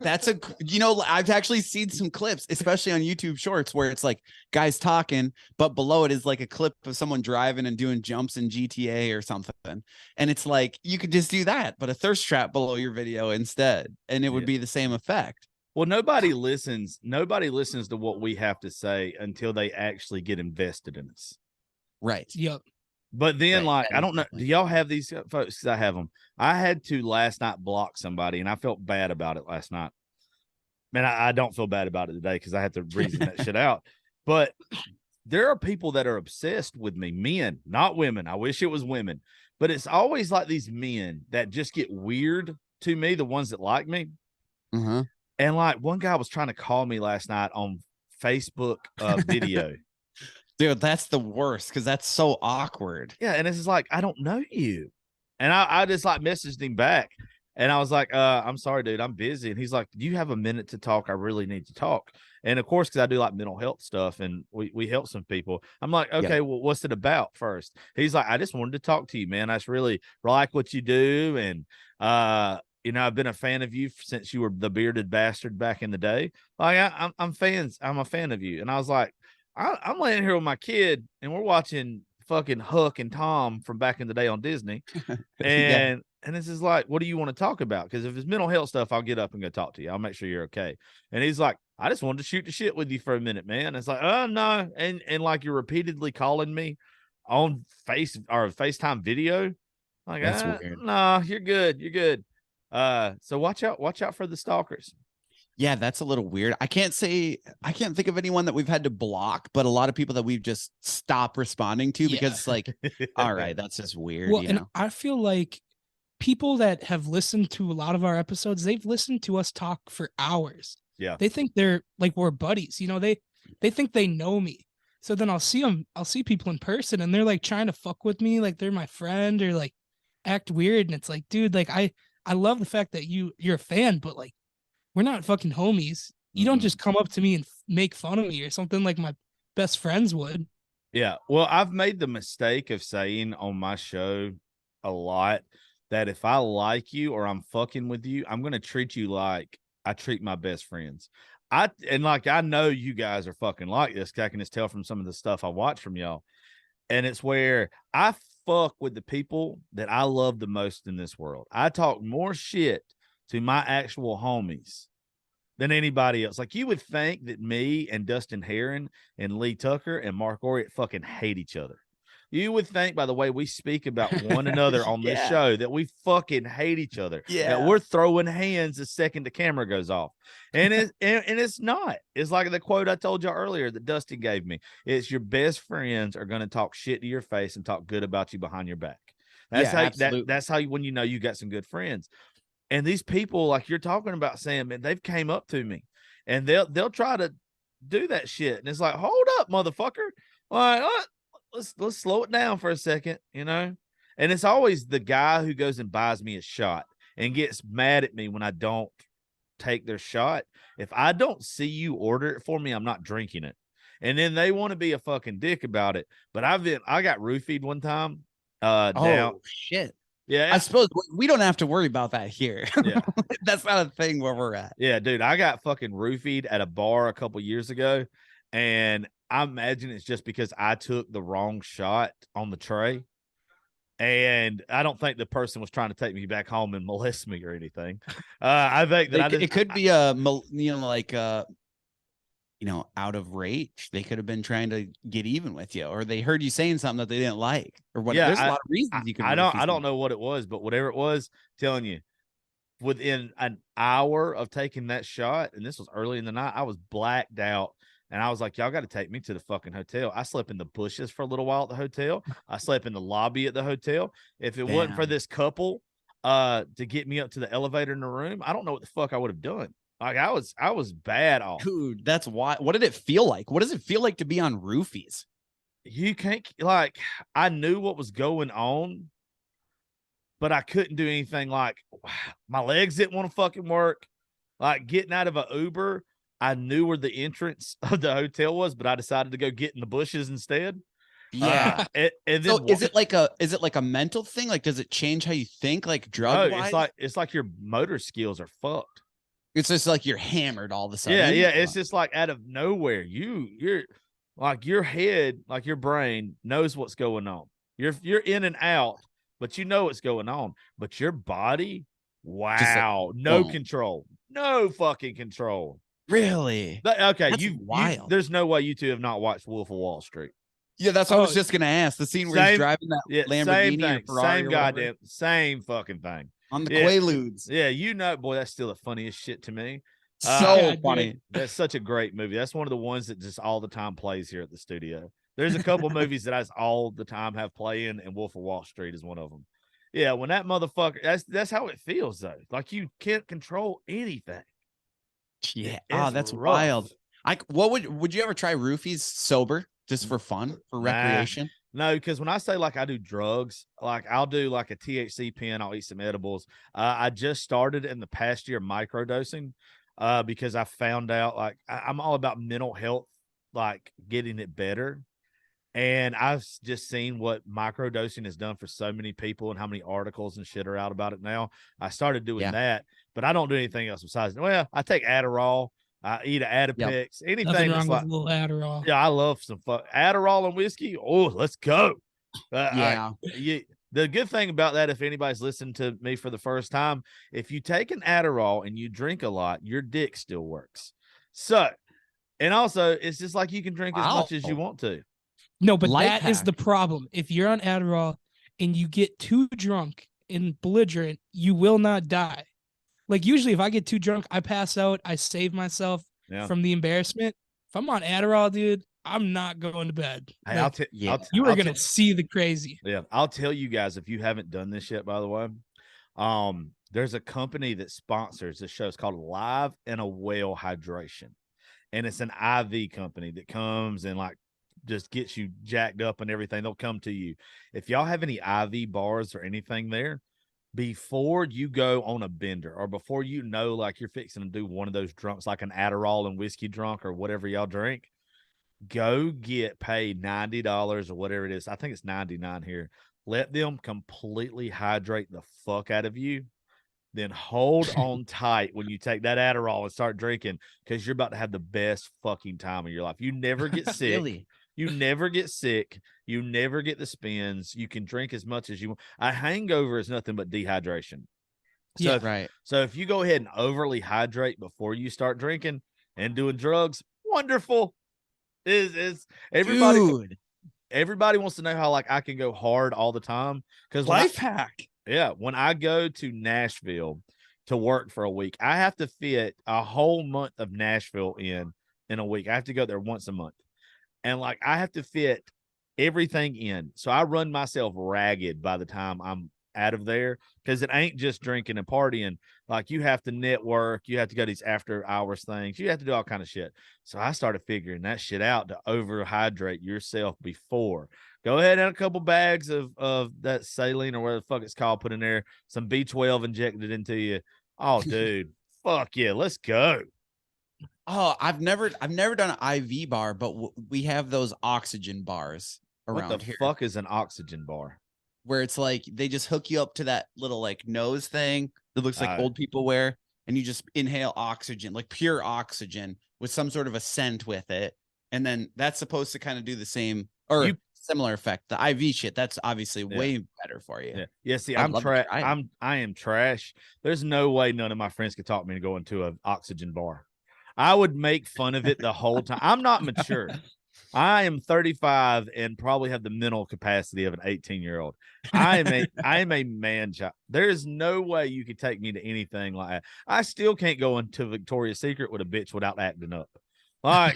[SPEAKER 8] That's I've actually seen some clips, especially on YouTube Shorts, where it's like guys talking, but below it is like a clip of someone driving and doing jumps in GTA or something. And it's like, you could just do that, but a thirst trap below your video instead, and it would be the same effect.
[SPEAKER 6] Well, nobody listens to what we have to say until they actually get invested in us.
[SPEAKER 8] Right.
[SPEAKER 7] Yep.
[SPEAKER 6] But then,
[SPEAKER 8] Right,
[SPEAKER 6] like,
[SPEAKER 8] that
[SPEAKER 6] I
[SPEAKER 8] is
[SPEAKER 6] don't know. Do
[SPEAKER 8] definitely-
[SPEAKER 6] y'all have these folks? 'Cause I have them. I had to last night block somebody, and I felt bad about it last night. Man, I don't feel bad about it today because I had to reason that shit out. But there are people that are obsessed with me, men, not women. I wish it was women, but it's always like these men that just get weird to me, the ones that like me.
[SPEAKER 8] Uh-huh.
[SPEAKER 6] And like one guy was trying to call me last night on Facebook video.
[SPEAKER 8] Dude, that's the worst because that's so awkward.
[SPEAKER 6] Yeah, and it's just like, I don't know you. And I just like messaged him back. And I was like, I'm sorry, dude, I'm busy. And he's like, do you have a minute to talk? I really need to talk. And of course, because I do like mental health stuff and we help some people. I'm like, okay, well, what's it about first? He's like, I just wanted to talk to you, man. I just really like what you do. And you know, I've been a fan of you since you were the bearded bastard back in the day. Like I'm fans. I'm a fan of you. And I was like, I'm laying here with my kid and we're watching fucking Hook and Tom from back in the day on Disney. And this is like, what do you want to talk about? Because if it's mental health stuff, I'll get up and go talk to you. I'll make sure you're okay. And he's like, I just wanted to shoot the shit with you for a minute, man. It's like, oh no. And like you're repeatedly calling me on FaceTime video. Like,
[SPEAKER 8] That's weird.
[SPEAKER 6] No, you're good. You're good. So watch out for the stalkers.
[SPEAKER 8] Yeah, that's a little weird. I can't think of anyone that we've had to block, but a lot of people that we've just stopped responding to because it's like, all right, that's just weird.
[SPEAKER 7] Well,
[SPEAKER 8] you
[SPEAKER 7] and
[SPEAKER 8] know?
[SPEAKER 7] I feel like people that have listened to a lot of our episodes, they've listened to us talk for hours.
[SPEAKER 6] Yeah.
[SPEAKER 7] They think they're like, we're buddies, you know, they think they know me. So then I'll see people in person and they're like trying to fuck with me. Like they're my friend or like act weird. And it's like, dude, like I love the fact that you're a fan, but like, we're not fucking homies. You don't just come up to me and make fun of me or something like my best friends would.
[SPEAKER 6] Yeah. Well, I've made the mistake of saying on my show a lot that if I like you or I'm fucking with you, I'm going to treat you like I treat my best friends. I know you guys are fucking like this. 'Cause I can just tell from some of the stuff I watch from y'all. And it's where I fuck with the people that I love the most in this world. I talk more shit to my actual homies than anybody else. Like you would think that me and Dustin Heron and Lee Tucker and Mark Oriot fucking hate each other. You would think by the way we speak about one another on this show that we fucking hate each other.
[SPEAKER 8] Yeah.
[SPEAKER 6] That we're throwing hands the second the camera goes off. And it's not. It's like the quote I told you earlier that Dustin gave me. It's your best friends are going to talk shit to your face and talk good about you behind your back. That's how you, when you know you got some good friends. And these people, like you're talking about, Sam, man, they've came up to me and they'll try to do that shit. And it's like, hold up, motherfucker. Like, let's slow it down for a second, you know? And it's always the guy who goes and buys me a shot and gets mad at me when I don't take their shot. If I don't see you order it for me, I'm not drinking it. And then they want to be a fucking dick about it. But I got roofied one time.
[SPEAKER 8] Oh shit.
[SPEAKER 6] Yeah,
[SPEAKER 8] I suppose we don't have to worry about that here.
[SPEAKER 6] Yeah.
[SPEAKER 8] That's not a thing where we're at.
[SPEAKER 6] Yeah, dude, I got fucking roofied at a bar a couple years ago, and I imagine it's just because I took the wrong shot on the tray, and I don't think the person was trying to take me back home and molest me or anything. I think that
[SPEAKER 8] it could be out of rage. They could have been trying to get even with you, or they heard you saying something that they didn't like, or what. Yeah, there's a lot of reasons you could.
[SPEAKER 6] I don't know what it was, but whatever it was, telling you, within an hour of taking that shot, and this was early in the night, I was blacked out, and I was like, y'all got to take me to the fucking hotel. I slept in the bushes for a little while at the hotel. I slept in the lobby at the hotel. If it wasn't for this couple, to get me up to the elevator in the room, I don't know what the fuck I would have done. Like I was bad off.
[SPEAKER 8] Dude, that's why. What did it feel like? What does it feel like to be on roofies?
[SPEAKER 6] You can't, like, I knew what was going on, but I couldn't do anything. Like my legs didn't want to fucking work. Like getting out of an Uber, I knew where the entrance of the hotel was, but I decided to go get in the bushes instead.
[SPEAKER 8] Yeah.
[SPEAKER 6] And then
[SPEAKER 8] so is it like a mental thing? Like, does it change how you think? Like drug wise?
[SPEAKER 6] No, it's like your motor skills are fucked.
[SPEAKER 8] It's just like you're hammered all of a sudden.
[SPEAKER 6] Yeah. It's just like out of nowhere. You're like your head, like your brain knows what's going on. You're in and out, but you know what's going on. But your body, wow, like, no control. No fucking control.
[SPEAKER 8] Really?
[SPEAKER 6] Okay,
[SPEAKER 8] That's wild.
[SPEAKER 6] There's no way you two have not watched Wolf of Wall Street.
[SPEAKER 8] Yeah, that's what I was just gonna ask. The scene where he's driving that Lamborghini or Ferrari,
[SPEAKER 6] same goddamn, same fucking thing
[SPEAKER 8] on the Quaaludes.
[SPEAKER 6] Yeah, you know, boy, that's still the funniest shit to me.
[SPEAKER 8] So funny.
[SPEAKER 6] That's such a great movie. That's one of the ones that just all the time plays here at the studio. There's a couple movies that I all the time have playing, and Wolf of Wall Street is one of them. Yeah, when that motherfucker, that's how it feels though. Like you can't control anything.
[SPEAKER 8] Yeah, that's rough. Wild. What would you ever try roofies sober just for fun, for recreation?
[SPEAKER 6] No, because when I say like I do drugs, like I'll do like a THC pen, I'll eat some edibles. I just started in the past year microdosing because I found out like I'm all about mental health, like getting it better. And I've just seen what microdosing has done for so many people and how many articles and shit are out about it now. I started doing that, but I don't do anything else besides. Well, I take Adderall. I eat an Adipix. Anything
[SPEAKER 7] Nothing wrong
[SPEAKER 6] like
[SPEAKER 7] with a little Adderall.
[SPEAKER 6] Yeah, I love some Adderall and whiskey. Oh, let's go. The good thing about that, if anybody's listened to me for the first time, if you take an Adderall and you drink a lot, your dick still works. So, and also, it's just like you can drink as much as you want to.
[SPEAKER 7] No, but that is the problem. If you're on Adderall and you get too drunk and belligerent, you will not die. Like usually if I get too drunk, I pass out. I save myself from the embarrassment. If I'm on Adderall, dude, I'm not going to bed.
[SPEAKER 6] Hey,
[SPEAKER 7] you are going to see the crazy.
[SPEAKER 6] Yeah. I'll tell you guys, if you haven't done this yet, by the way, there's a company that sponsors this show. It's called Live in a Well Hydration. And it's an IV company that comes and like just gets you jacked up and everything. They'll come to you. If y'all have any IV bars or anything there, before you go on a bender or before you know like you're fixing to do one of those drunks like an Adderall and whiskey drunk or whatever y'all drink, go get paid $90 or whatever it is. I think it's $99 here. Let them completely hydrate the fuck out of you. Then hold on tight when you take that Adderall and start drinking because you're about to have the best fucking time of your life. You never get sick.
[SPEAKER 8] Really?
[SPEAKER 6] You never get sick. You never get the spins. You can drink as much as you want. A hangover is nothing but dehydration. So
[SPEAKER 8] right.
[SPEAKER 6] So if you go ahead and overly hydrate before you start drinking and doing drugs, wonderful. Is everybody?
[SPEAKER 8] Dude.
[SPEAKER 6] Everybody wants to know how like I can go hard all the time because
[SPEAKER 8] life hack.
[SPEAKER 6] Yeah, when I go to Nashville to work for a week, I have to fit a whole month of Nashville in a week. I have to go there once a month. And like I have to fit everything in. So I run myself ragged by the time I'm out of there because it ain't just drinking and partying. Like you have to network, you have to go to these after hours things, you have to do all kind of shit. So I started figuring that shit out to overhydrate yourself before. Go ahead and a couple bags of that saline or whatever the fuck it's called, put in there, some B12 injected into you. Oh, dude, fuck yeah, let's go.
[SPEAKER 8] Oh, I've never done an IV bar, but we have those oxygen bars around here.
[SPEAKER 6] What the fuck is an oxygen bar?
[SPEAKER 8] Where it's like they just hook you up to that little like nose thing that looks like old people wear, and you just inhale oxygen, like pure oxygen with some sort of a scent with it, and then that's supposed to kind of do the same or similar effect. The IV shit, that's obviously way better for you.
[SPEAKER 6] Yeah. See, I am trash. There's no way none of my friends could talk me to go into an oxygen bar. I would make fun of it the whole time. I'm not mature. I am 35 and probably have the mental capacity of an 18-year-old. I am a man child. There is no way you could take me to anything like that. I still can't go into Victoria's Secret with a bitch without acting up. Like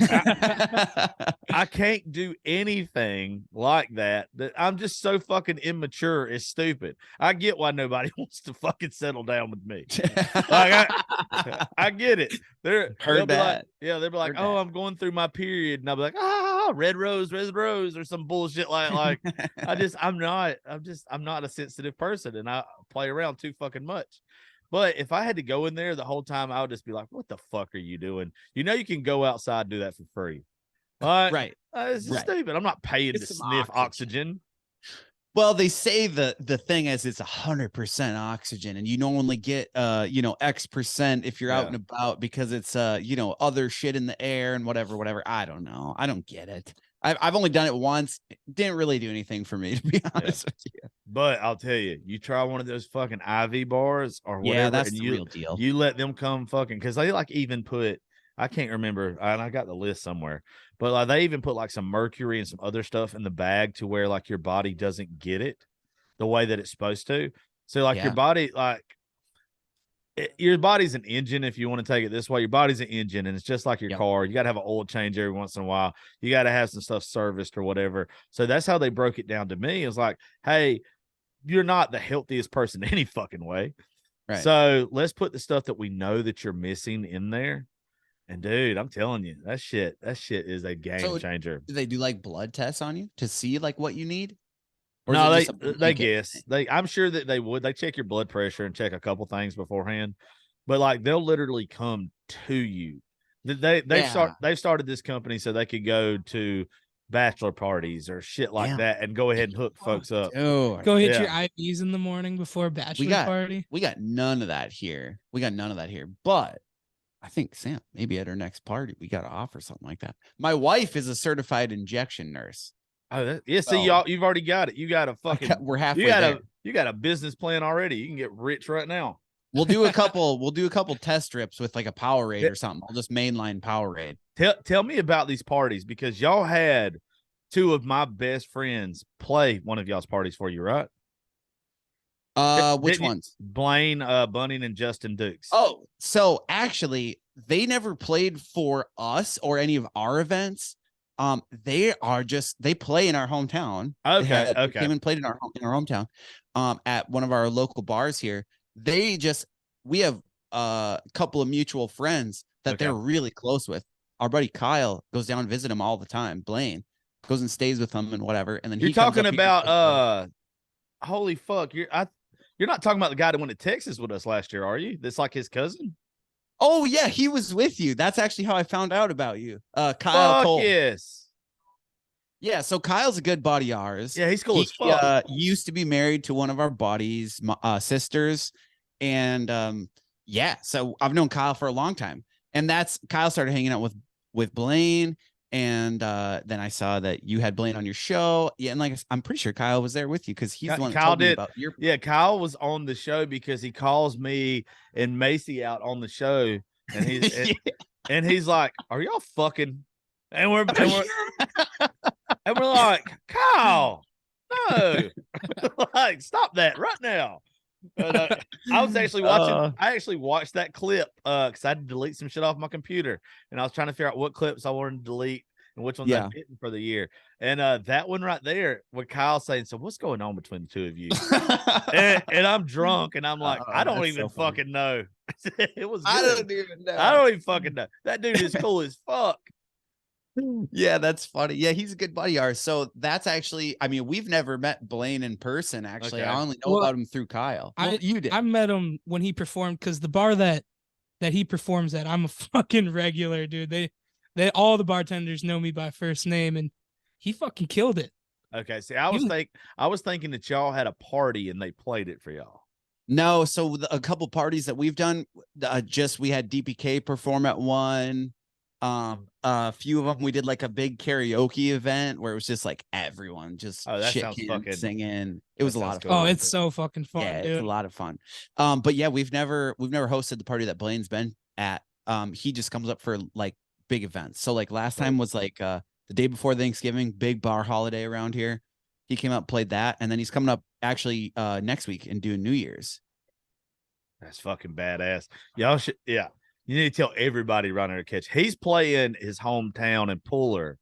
[SPEAKER 6] I can't do anything like that. I'm just so fucking immature. It's stupid. I get why nobody wants to fucking settle down with me. Like I get it. They'll be like, oh, I'm going through my period, and I'll be like, red rose, or some bullshit like I'm not a sensitive person, and I play around too fucking much. But if I had to go in there the whole time, I would just be like, what the fuck are you doing? You know, you can go outside and do that for free.
[SPEAKER 8] Right.
[SPEAKER 6] It's stupid. I'm not paying to sniff oxygen.
[SPEAKER 8] Well, they say the thing is it's 100% oxygen, and you only get X% if you're out and about because it's other shit in the air and whatever. I don't know. I don't get it. I've only done it once. It didn't really do anything for me, to be honest with you.
[SPEAKER 6] But I'll tell you, you try one of those fucking IV bars or whatever.
[SPEAKER 8] Yeah, that's the real deal.
[SPEAKER 6] You let them come fucking because they like even put I can't remember, and I got the list somewhere, but like they even put like some mercury and some other stuff in the bag to where like your body doesn't get it the way that it's supposed to. So like your body, like your body's an engine. If you want to take it this way, your body's an engine, and it's just like your car. You got to have an oil change every once in a while. You got to have some stuff serviced or whatever. So that's how they broke it down to me. It was like, hey, you're not the healthiest person any fucking way. Right. So let's put the stuff that we know that you're missing in there. And dude, I'm telling you, that shit is a game changer.
[SPEAKER 8] Do they do like blood tests on you to see like what you need?
[SPEAKER 6] Or no, they guess. I'm sure that they would. They check your blood pressure and check a couple things beforehand. But like they'll literally come to you. They've started this company so they could go to bachelor parties or shit like that and go ahead and hook folks up.
[SPEAKER 7] Go hit your IVs in the morning before a bachelor party.
[SPEAKER 8] We got none of that here. But I think Sam, maybe at our next party, we got to offer something like that. My wife is a certified injection nurse.
[SPEAKER 6] Oh, yeah. See, y'all, you've already got it. You got a fucking.
[SPEAKER 8] We're halfway there.
[SPEAKER 6] You got a business plan already. You can get rich right now.
[SPEAKER 8] We'll do a couple test strips with like a Powerade or something. I'll just mainline Powerade.
[SPEAKER 6] Tell me about these parties, because y'all had two of my best friends play one of y'all's parties for you, right?
[SPEAKER 8] Which ones?
[SPEAKER 6] Blaine, Bunning, and Justin Dukes.
[SPEAKER 8] Oh, so actually, they never played for us or any of our events. They play in our hometown.
[SPEAKER 6] Okay.
[SPEAKER 8] They came and played in our hometown. At one of our local bars here. We have a couple of mutual friends that they're really close with. Our buddy Kyle goes down and visit him all the time. Blaine goes and stays with him and whatever. And then
[SPEAKER 6] you're talking about holy fuck, you're not talking about the guy that went to Texas with us last year, are you? That's like his cousin.
[SPEAKER 8] Oh yeah, he was with you. That's actually how I found out about you. Kyle Cole.
[SPEAKER 6] Yes.
[SPEAKER 8] Yeah, so Kyle's a good buddy of ours.
[SPEAKER 6] Yeah, he's cool as fuck.
[SPEAKER 8] Used to be married to one of our buddies' sisters. And so I've known Kyle for a long time. And Kyle started hanging out with Blaine. And then I saw that you had Blaine on your show. Yeah, and I'm pretty sure Kyle was there with you because he's the one that told me about your.
[SPEAKER 6] Yeah, Kyle was on the show because he calls me and Macy out on the show, and he's and he's like, "Are y'all fucking?" And we're like, "Kyle, no, like stop that right now." But, I was actually watching. I actually watched that clip because I had to delete some shit off my computer, and I was trying to figure out what clips I wanted to delete and which ones I'm hitting for the year. And that one right there, with Kyle saying, "So what's going on between the two of you?" and I'm drunk, and I'm like, "I don't even fucking know." It was. Good.
[SPEAKER 8] I don't even know.
[SPEAKER 6] I don't even fucking know. That dude is cool as fuck.
[SPEAKER 8] Yeah, that's funny. Yeah, he's a good buddy of ours. So that's actually, I mean, we've never met Blaine in person. Actually, I only know about him through Kyle.
[SPEAKER 7] You did. I met him when he performed, because the bar that he performs at, I'm a fucking regular, dude. They all the bartenders know me by first name, and he fucking killed it.
[SPEAKER 6] Okay, see, I was thinking that y'all had a party and they played it for y'all.
[SPEAKER 8] No, so a couple parties that we've done, we had DPK perform at one. A few of them we did like a big karaoke event where it was just like everyone just singing. It was a lot of fun.
[SPEAKER 7] Oh, it's so fucking fun.
[SPEAKER 8] Yeah,
[SPEAKER 7] dude.
[SPEAKER 8] It's a lot of fun. But yeah, we've never hosted the party that Blaine's been at. He just comes up for like big events. So like last time was like the day before Thanksgiving, big bar holiday around here. He came up, played that, and then he's coming up actually next week and doing New Year's.
[SPEAKER 6] That's fucking badass. Y'all should, yeah. You need to tell everybody around there to catch. He's playing his hometown in Puller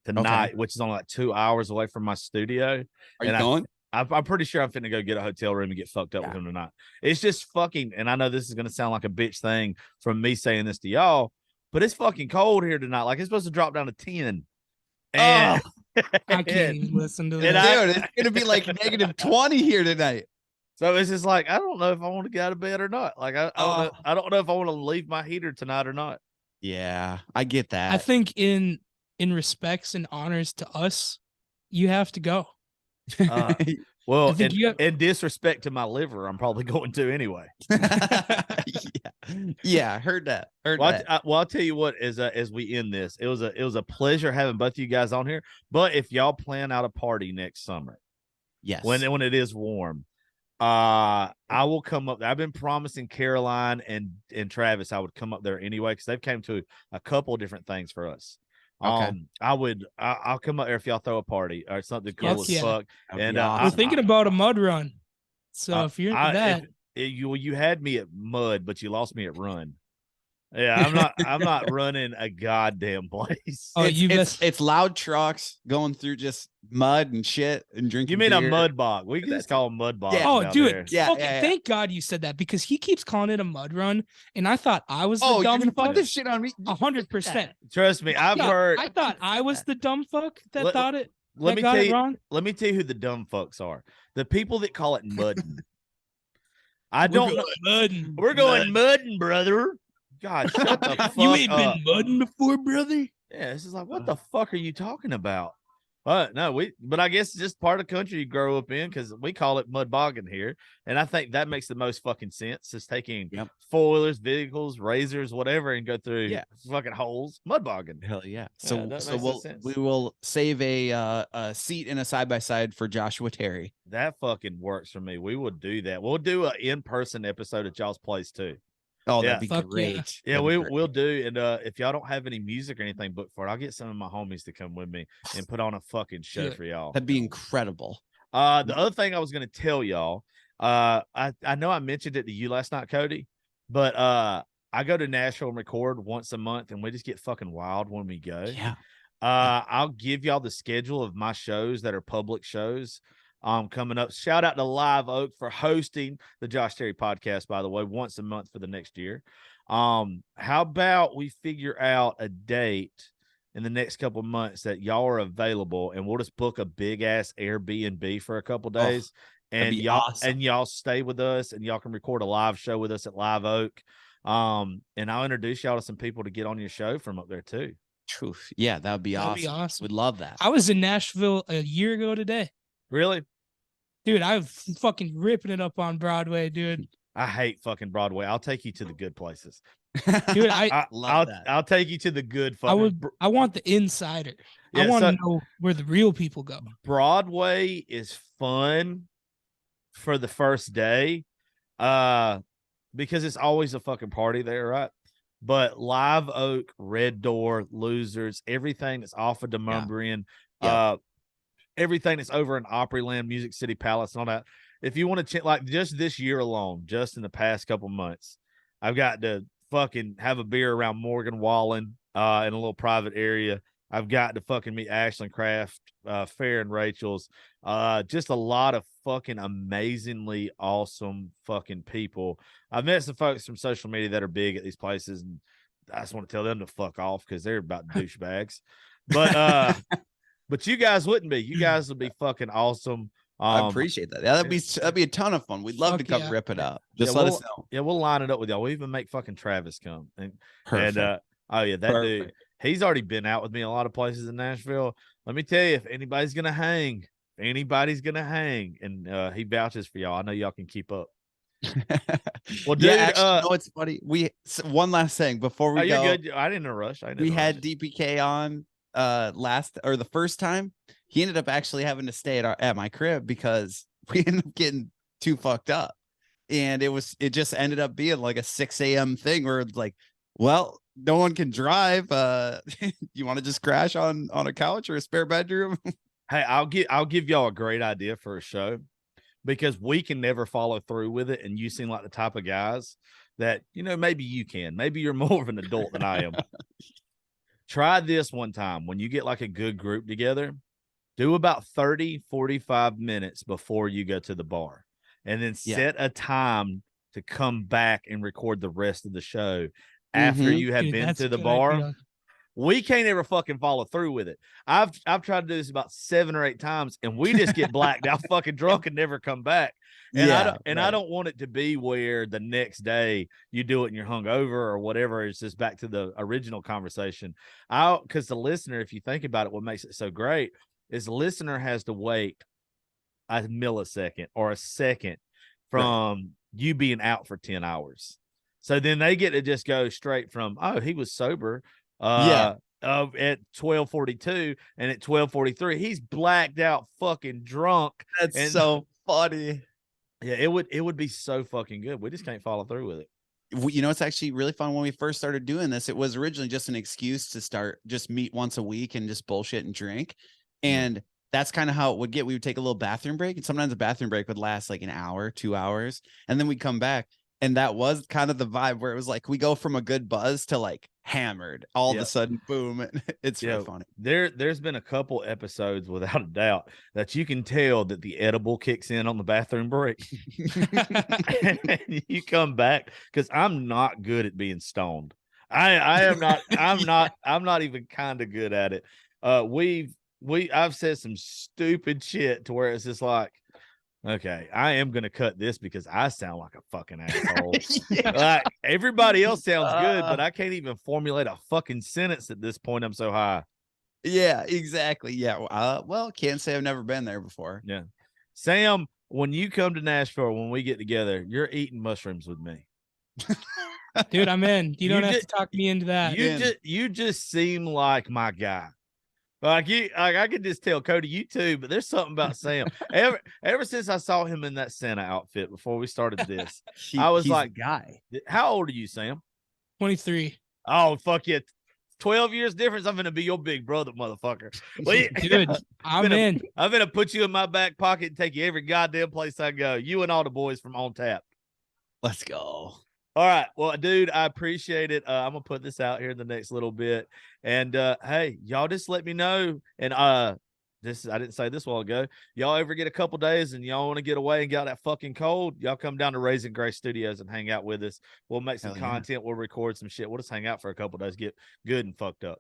[SPEAKER 6] tonight, which is only like 2 hours away from my studio.
[SPEAKER 8] Are you going?
[SPEAKER 6] I'm pretty sure I'm finna go get a hotel room and get fucked up with him tonight. It's just fucking, and I know this is gonna sound like a bitch thing from me saying this to y'all, but it's fucking cold here tonight. Like it's supposed to drop down to 10. And
[SPEAKER 7] I can't even listen to
[SPEAKER 8] that. Dude, it's gonna be like negative 20 here tonight.
[SPEAKER 6] So it's just like, I don't know if I want to get out of bed or not. Like, I don't know if I want to leave my heater tonight or not.
[SPEAKER 8] Yeah, I get that.
[SPEAKER 7] I think in respects and honors to us, you have to go.
[SPEAKER 6] Well, in disrespect to my liver, I'm probably going to anyway.
[SPEAKER 8] Yeah, heard that.
[SPEAKER 6] I'll tell you what, as we end this, it was a pleasure having both of you guys on here. But if y'all plan out a party next summer,
[SPEAKER 8] yes,
[SPEAKER 6] when it is warm, I will come up. I've been promising Caroline and Travis I would come up there anyway because they've came to a couple of different things for us.
[SPEAKER 8] Okay.
[SPEAKER 6] I'll come up there if y'all throw a party or something cool as fuck. And
[SPEAKER 8] awesome.
[SPEAKER 7] We're thinking about a mud run. So if you're into that,
[SPEAKER 6] you had me at mud, but you lost me at run. Yeah, I'm not running a goddamn place.
[SPEAKER 7] Oh,
[SPEAKER 8] it's loud trucks going through just mud and shit and drinking.
[SPEAKER 6] You mean
[SPEAKER 8] beer.
[SPEAKER 6] a mud bog? We can just call them mud bogs.
[SPEAKER 7] Yeah. Oh, dude.
[SPEAKER 6] There.
[SPEAKER 8] Yeah,
[SPEAKER 7] Thank God you said that because he keeps calling it a mud run, and I thought I was the
[SPEAKER 8] Oh,
[SPEAKER 7] dumb
[SPEAKER 8] you
[SPEAKER 7] fuck.
[SPEAKER 8] put this shit on me.
[SPEAKER 7] 100%.
[SPEAKER 6] Trust me, I've heard.
[SPEAKER 7] I thought I was the dumb fuck that thought it.
[SPEAKER 6] Let me
[SPEAKER 7] got
[SPEAKER 6] tell
[SPEAKER 7] it
[SPEAKER 6] you.
[SPEAKER 7] wrong.
[SPEAKER 6] Let me tell you who the dumb fucks are. The people that call it mudding. I don't know.
[SPEAKER 7] Mudding.
[SPEAKER 6] We're going mudding, brother. God, shut the fuck
[SPEAKER 7] You ain't
[SPEAKER 6] up.
[SPEAKER 7] been mudding before, brother.
[SPEAKER 6] Yeah, this is like, what the fuck are you talking about? No, but I guess it's just part of the country you grow up in because we call it mud bogging here. And I think that makes the most fucking sense. Is taking four-wheelers, vehicles, razors, whatever, and go through fucking holes. Mud bogging.
[SPEAKER 8] Hell yeah.
[SPEAKER 6] So
[SPEAKER 8] we will save a seat in a side-by-side for Joshua Terry.
[SPEAKER 6] That fucking works for me. We will do that. We'll do an in-person episode at y'all's place too.
[SPEAKER 8] Oh, that'd be great.
[SPEAKER 6] Yeah, we'll do. And if y'all don't have any music or anything booked for it, I'll get some of my homies to come with me and put on a fucking show for y'all.
[SPEAKER 8] That'd be incredible.
[SPEAKER 6] The other thing I was going to tell y'all, I know I mentioned it to you last night, Kody, but I go to Nashville and record once a month, and we just get fucking wild when we go.
[SPEAKER 8] Yeah.
[SPEAKER 6] I'll give y'all the schedule of my shows that are public shows. Coming up. Shout out to Live Oak for hosting the Josh Terry podcast, by the way, once a month for the next year. How about we figure out a date in the next couple of months that y'all are available, and we'll just book a big ass Airbnb for a couple days, and y'all stay with us, and y'all can record a live show with us at Live Oak. And I'll introduce y'all to some people to get on your show from up there too.
[SPEAKER 8] Truth. Yeah, that would be awesome. We'd love that.
[SPEAKER 7] I was in Nashville a year ago today.
[SPEAKER 6] Really?
[SPEAKER 7] Dude, I'm fucking ripping it up on Broadway, dude.
[SPEAKER 6] I hate fucking Broadway. I'll take you to the good places.
[SPEAKER 7] Dude, I
[SPEAKER 6] love that. I'll take you to the good fucking.
[SPEAKER 7] I want the insider.
[SPEAKER 6] Yeah,
[SPEAKER 7] I want to know where the real people go.
[SPEAKER 6] Broadway is fun for the first day, because it's always a fucking party there, right? But Live Oak, Red Door, Losers, everything that's off of Demumbrian, everything that's over in Opryland, Music City Palace, and all that. If you want to like just this year alone, just in the past couple months, I've got to fucking have a beer around Morgan Wallen in a little private area. I've got to fucking meet Ashland Craft, Fair and Rachel's. Just a lot of fucking amazingly awesome fucking people. I've met some folks from social media that are big at these places, and I just want to tell them to fuck off because they're about douchebags. But but you guys wouldn't be. You guys would be fucking awesome.
[SPEAKER 8] I appreciate that. Yeah, that'd be a ton of fun. We'd love to come rip it up. Just let us know.
[SPEAKER 6] Yeah, we'll line it up with y'all. We'll even make fucking Travis come.
[SPEAKER 8] Perfect.
[SPEAKER 6] And that dude, he's already been out with me a lot of places in Nashville. Let me tell you, if anybody's gonna hang, and he vouches for y'all. I know y'all can keep up.
[SPEAKER 8] Well, dude, no, it's funny. One last thing before we go.
[SPEAKER 6] You're good. I didn't rush.
[SPEAKER 8] We had DPK on the first time. He ended up actually having to stay at my crib because we ended up getting too fucked up, and it just ended up being like a 6 a.m. thing where it's like, well, no one can drive. You want to just crash on a couch or a spare bedroom?
[SPEAKER 6] Hey, I'll give y'all a great idea for a show, because we can never follow through with it, and you seem like the type of guys that, maybe you can. Maybe you're more of an adult than I am. Try this one time when you get like a good group together. Do about 30, 45 minutes before you go to the bar, and then set a time to come back and record the rest of the show after you have been to the bar. Idea. We can't ever fucking follow through with it. I've tried to do this about 7 or 8 times, and we just get blacked out fucking drunk and never come back. And I don't want it to be where the next day you do it and you're hungover or whatever. It's just back to the original conversation. Because the listener, if you think about it, what makes it so great is the listener has to wait a millisecond or a second from you being out for 10 hours. So then they get to just go straight from, oh, he was sober at 12:42, and at 12:43 he's blacked out fucking drunk.
[SPEAKER 8] That's so funny.
[SPEAKER 6] Yeah, it would be so fucking good. We just can't follow through with it.
[SPEAKER 8] You know, it's actually really fun. When we first started doing this, it was originally just an excuse to just meet once a week and just bullshit and drink. And that's kind of how it would get. We would take a little bathroom break, and sometimes a bathroom break would last like an hour, 2 hours. And then we'd come back. And that was kind of the vibe where it was like, we go from a good buzz to like hammered all of a sudden, boom. It's really funny.
[SPEAKER 6] There's been a couple episodes without a doubt that you can tell that the edible kicks in on the bathroom break. And you come back, because I'm not good at being stoned. I am not, I'm not even kind of good at it. I've said some stupid shit to where it's just like, okay, I am going to cut this because I sound like a fucking asshole. Like, everybody else sounds good, but I can't even formulate a fucking sentence at this point. I'm so high.
[SPEAKER 8] Yeah, exactly. Yeah. Well, can't say I've never been there before.
[SPEAKER 6] Yeah. Sam, when you come to Nashville, when we get together, you're eating mushrooms with me.
[SPEAKER 7] Dude, I'm in. You don't have to talk me into that.
[SPEAKER 6] You just seem like my guy. Like I could just tell Kody, you too, but there's something about Sam. Ever since I saw him in that Santa outfit before we started this, I was like,
[SPEAKER 8] guy.
[SPEAKER 6] How old are you, Sam?
[SPEAKER 7] 23.
[SPEAKER 6] Oh, fuck yeah. 12 years difference. I'm going to be your big brother, motherfucker.
[SPEAKER 7] Dude, I'm in.
[SPEAKER 6] I'm going to put you in my back pocket and take you every goddamn place I go. You and all the boys from On Tap.
[SPEAKER 8] Let's go.
[SPEAKER 6] All right. Well, dude, I appreciate it. I'm going to put this out here in the next little bit. And, hey, y'all just let me know. And I didn't say this a while ago. Y'all ever get a couple days and y'all want to get away and get out that fucking cold, y'all come down to Raising Grace Studios and hang out with us. We'll make some content. We'll record some shit. We'll just hang out for a couple days, get good and fucked up.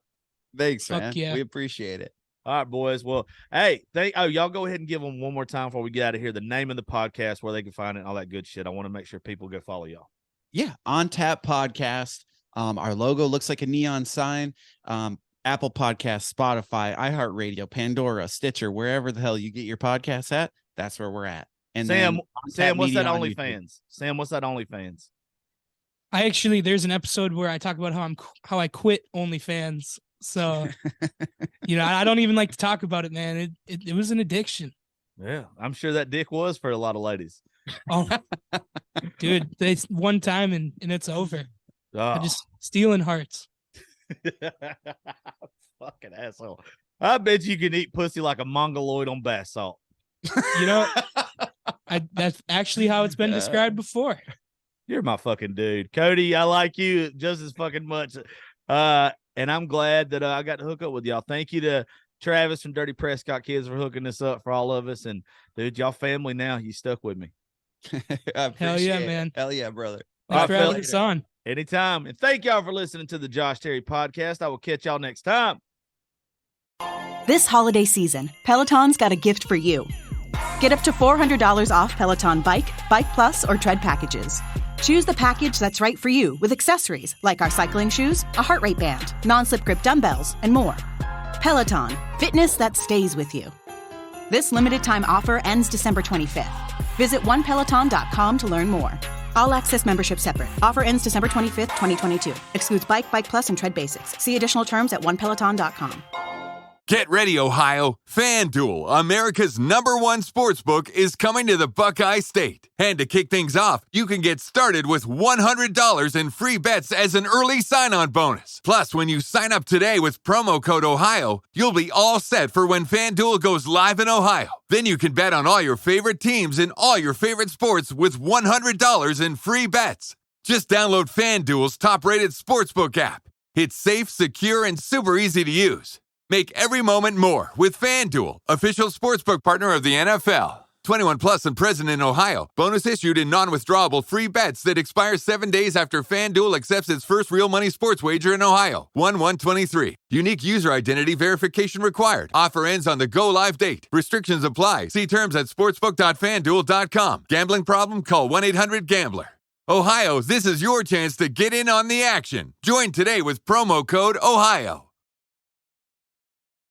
[SPEAKER 8] Thanks, man. Yeah. We appreciate it.
[SPEAKER 6] All right, boys. Well, hey, y'all go ahead and give them one more time before we get out of here, the name of the podcast, where they can find it, and all that good shit. I want to make sure people go follow y'all.
[SPEAKER 8] Yeah, On Tap Podcast. Our logo looks like a neon sign. Apple Podcasts, Spotify, iHeartRadio, Pandora, Stitcher, wherever the hell you get your podcasts at, that's where we're at. And
[SPEAKER 6] Sam, what's that OnlyFans? Sam, what's that OnlyFans?
[SPEAKER 7] There's an episode where I talk about how I quit OnlyFans. So, I don't even like to talk about it, man. It was an addiction.
[SPEAKER 6] Yeah, I'm sure that dick was for a lot of ladies.
[SPEAKER 7] Oh, dude, it's one time and it's over.
[SPEAKER 6] Oh.
[SPEAKER 7] I'm just stealing hearts.
[SPEAKER 6] Fucking asshole. I bet you can eat pussy like a mongoloid on bath salt.
[SPEAKER 7] That's actually how it's been described before.
[SPEAKER 6] You're my fucking dude. Kody, I like you just as fucking much. And I'm glad that I got to hook up with y'all. Thank you to Travis from Dirty Prescott Kids for hooking this up for all of us. And dude, y'all family now. You stuck with me.
[SPEAKER 7] Hell yeah, man.
[SPEAKER 8] Hell yeah, brother.
[SPEAKER 7] Thanks for having us on.
[SPEAKER 6] Anytime. And thank y'all for listening to the Josh Terry podcast. I will catch y'all next time.
[SPEAKER 9] This holiday season, Peloton's got a gift for you. Get up to $400 off Peloton Bike, Bike Plus, or Tread packages. Choose the package that's right for you with accessories like our cycling shoes, a heart rate band, non-slip grip dumbbells, and more. Peloton, fitness that stays with you. This limited time offer ends December 25th. Visit onepeloton.com to learn more. All access membership separate. Offer ends December 25th, 2022. Excludes Bike, Bike Plus, and Tread Basics. See additional terms at onepeloton.com.
[SPEAKER 10] Get ready, Ohio. FanDuel, America's #1 sportsbook, is coming to the Buckeye State. And to kick things off, you can get started with $100 in free bets as an early sign-on bonus. Plus, when you sign up today with promo code OHIO, you'll be all set for when FanDuel goes live in Ohio. Then you can bet on all your favorite teams in all your favorite sports with $100 in free bets. Just download FanDuel's top-rated sportsbook app. It's safe, secure, and super easy to use. Make every moment more with FanDuel, official sportsbook partner of the NFL. 21 plus and present in Ohio. Bonus issued in non-withdrawable free bets that expire 7 days after FanDuel accepts its first real money sports wager in Ohio. 1/1/23. Unique user identity verification required. Offer ends on the go live date. Restrictions apply. See terms at sportsbook.fanduel.com. Gambling problem? Call 1-800-GAMBLER. Ohio, this is your chance to get in on the action. Join today with promo code OHIO.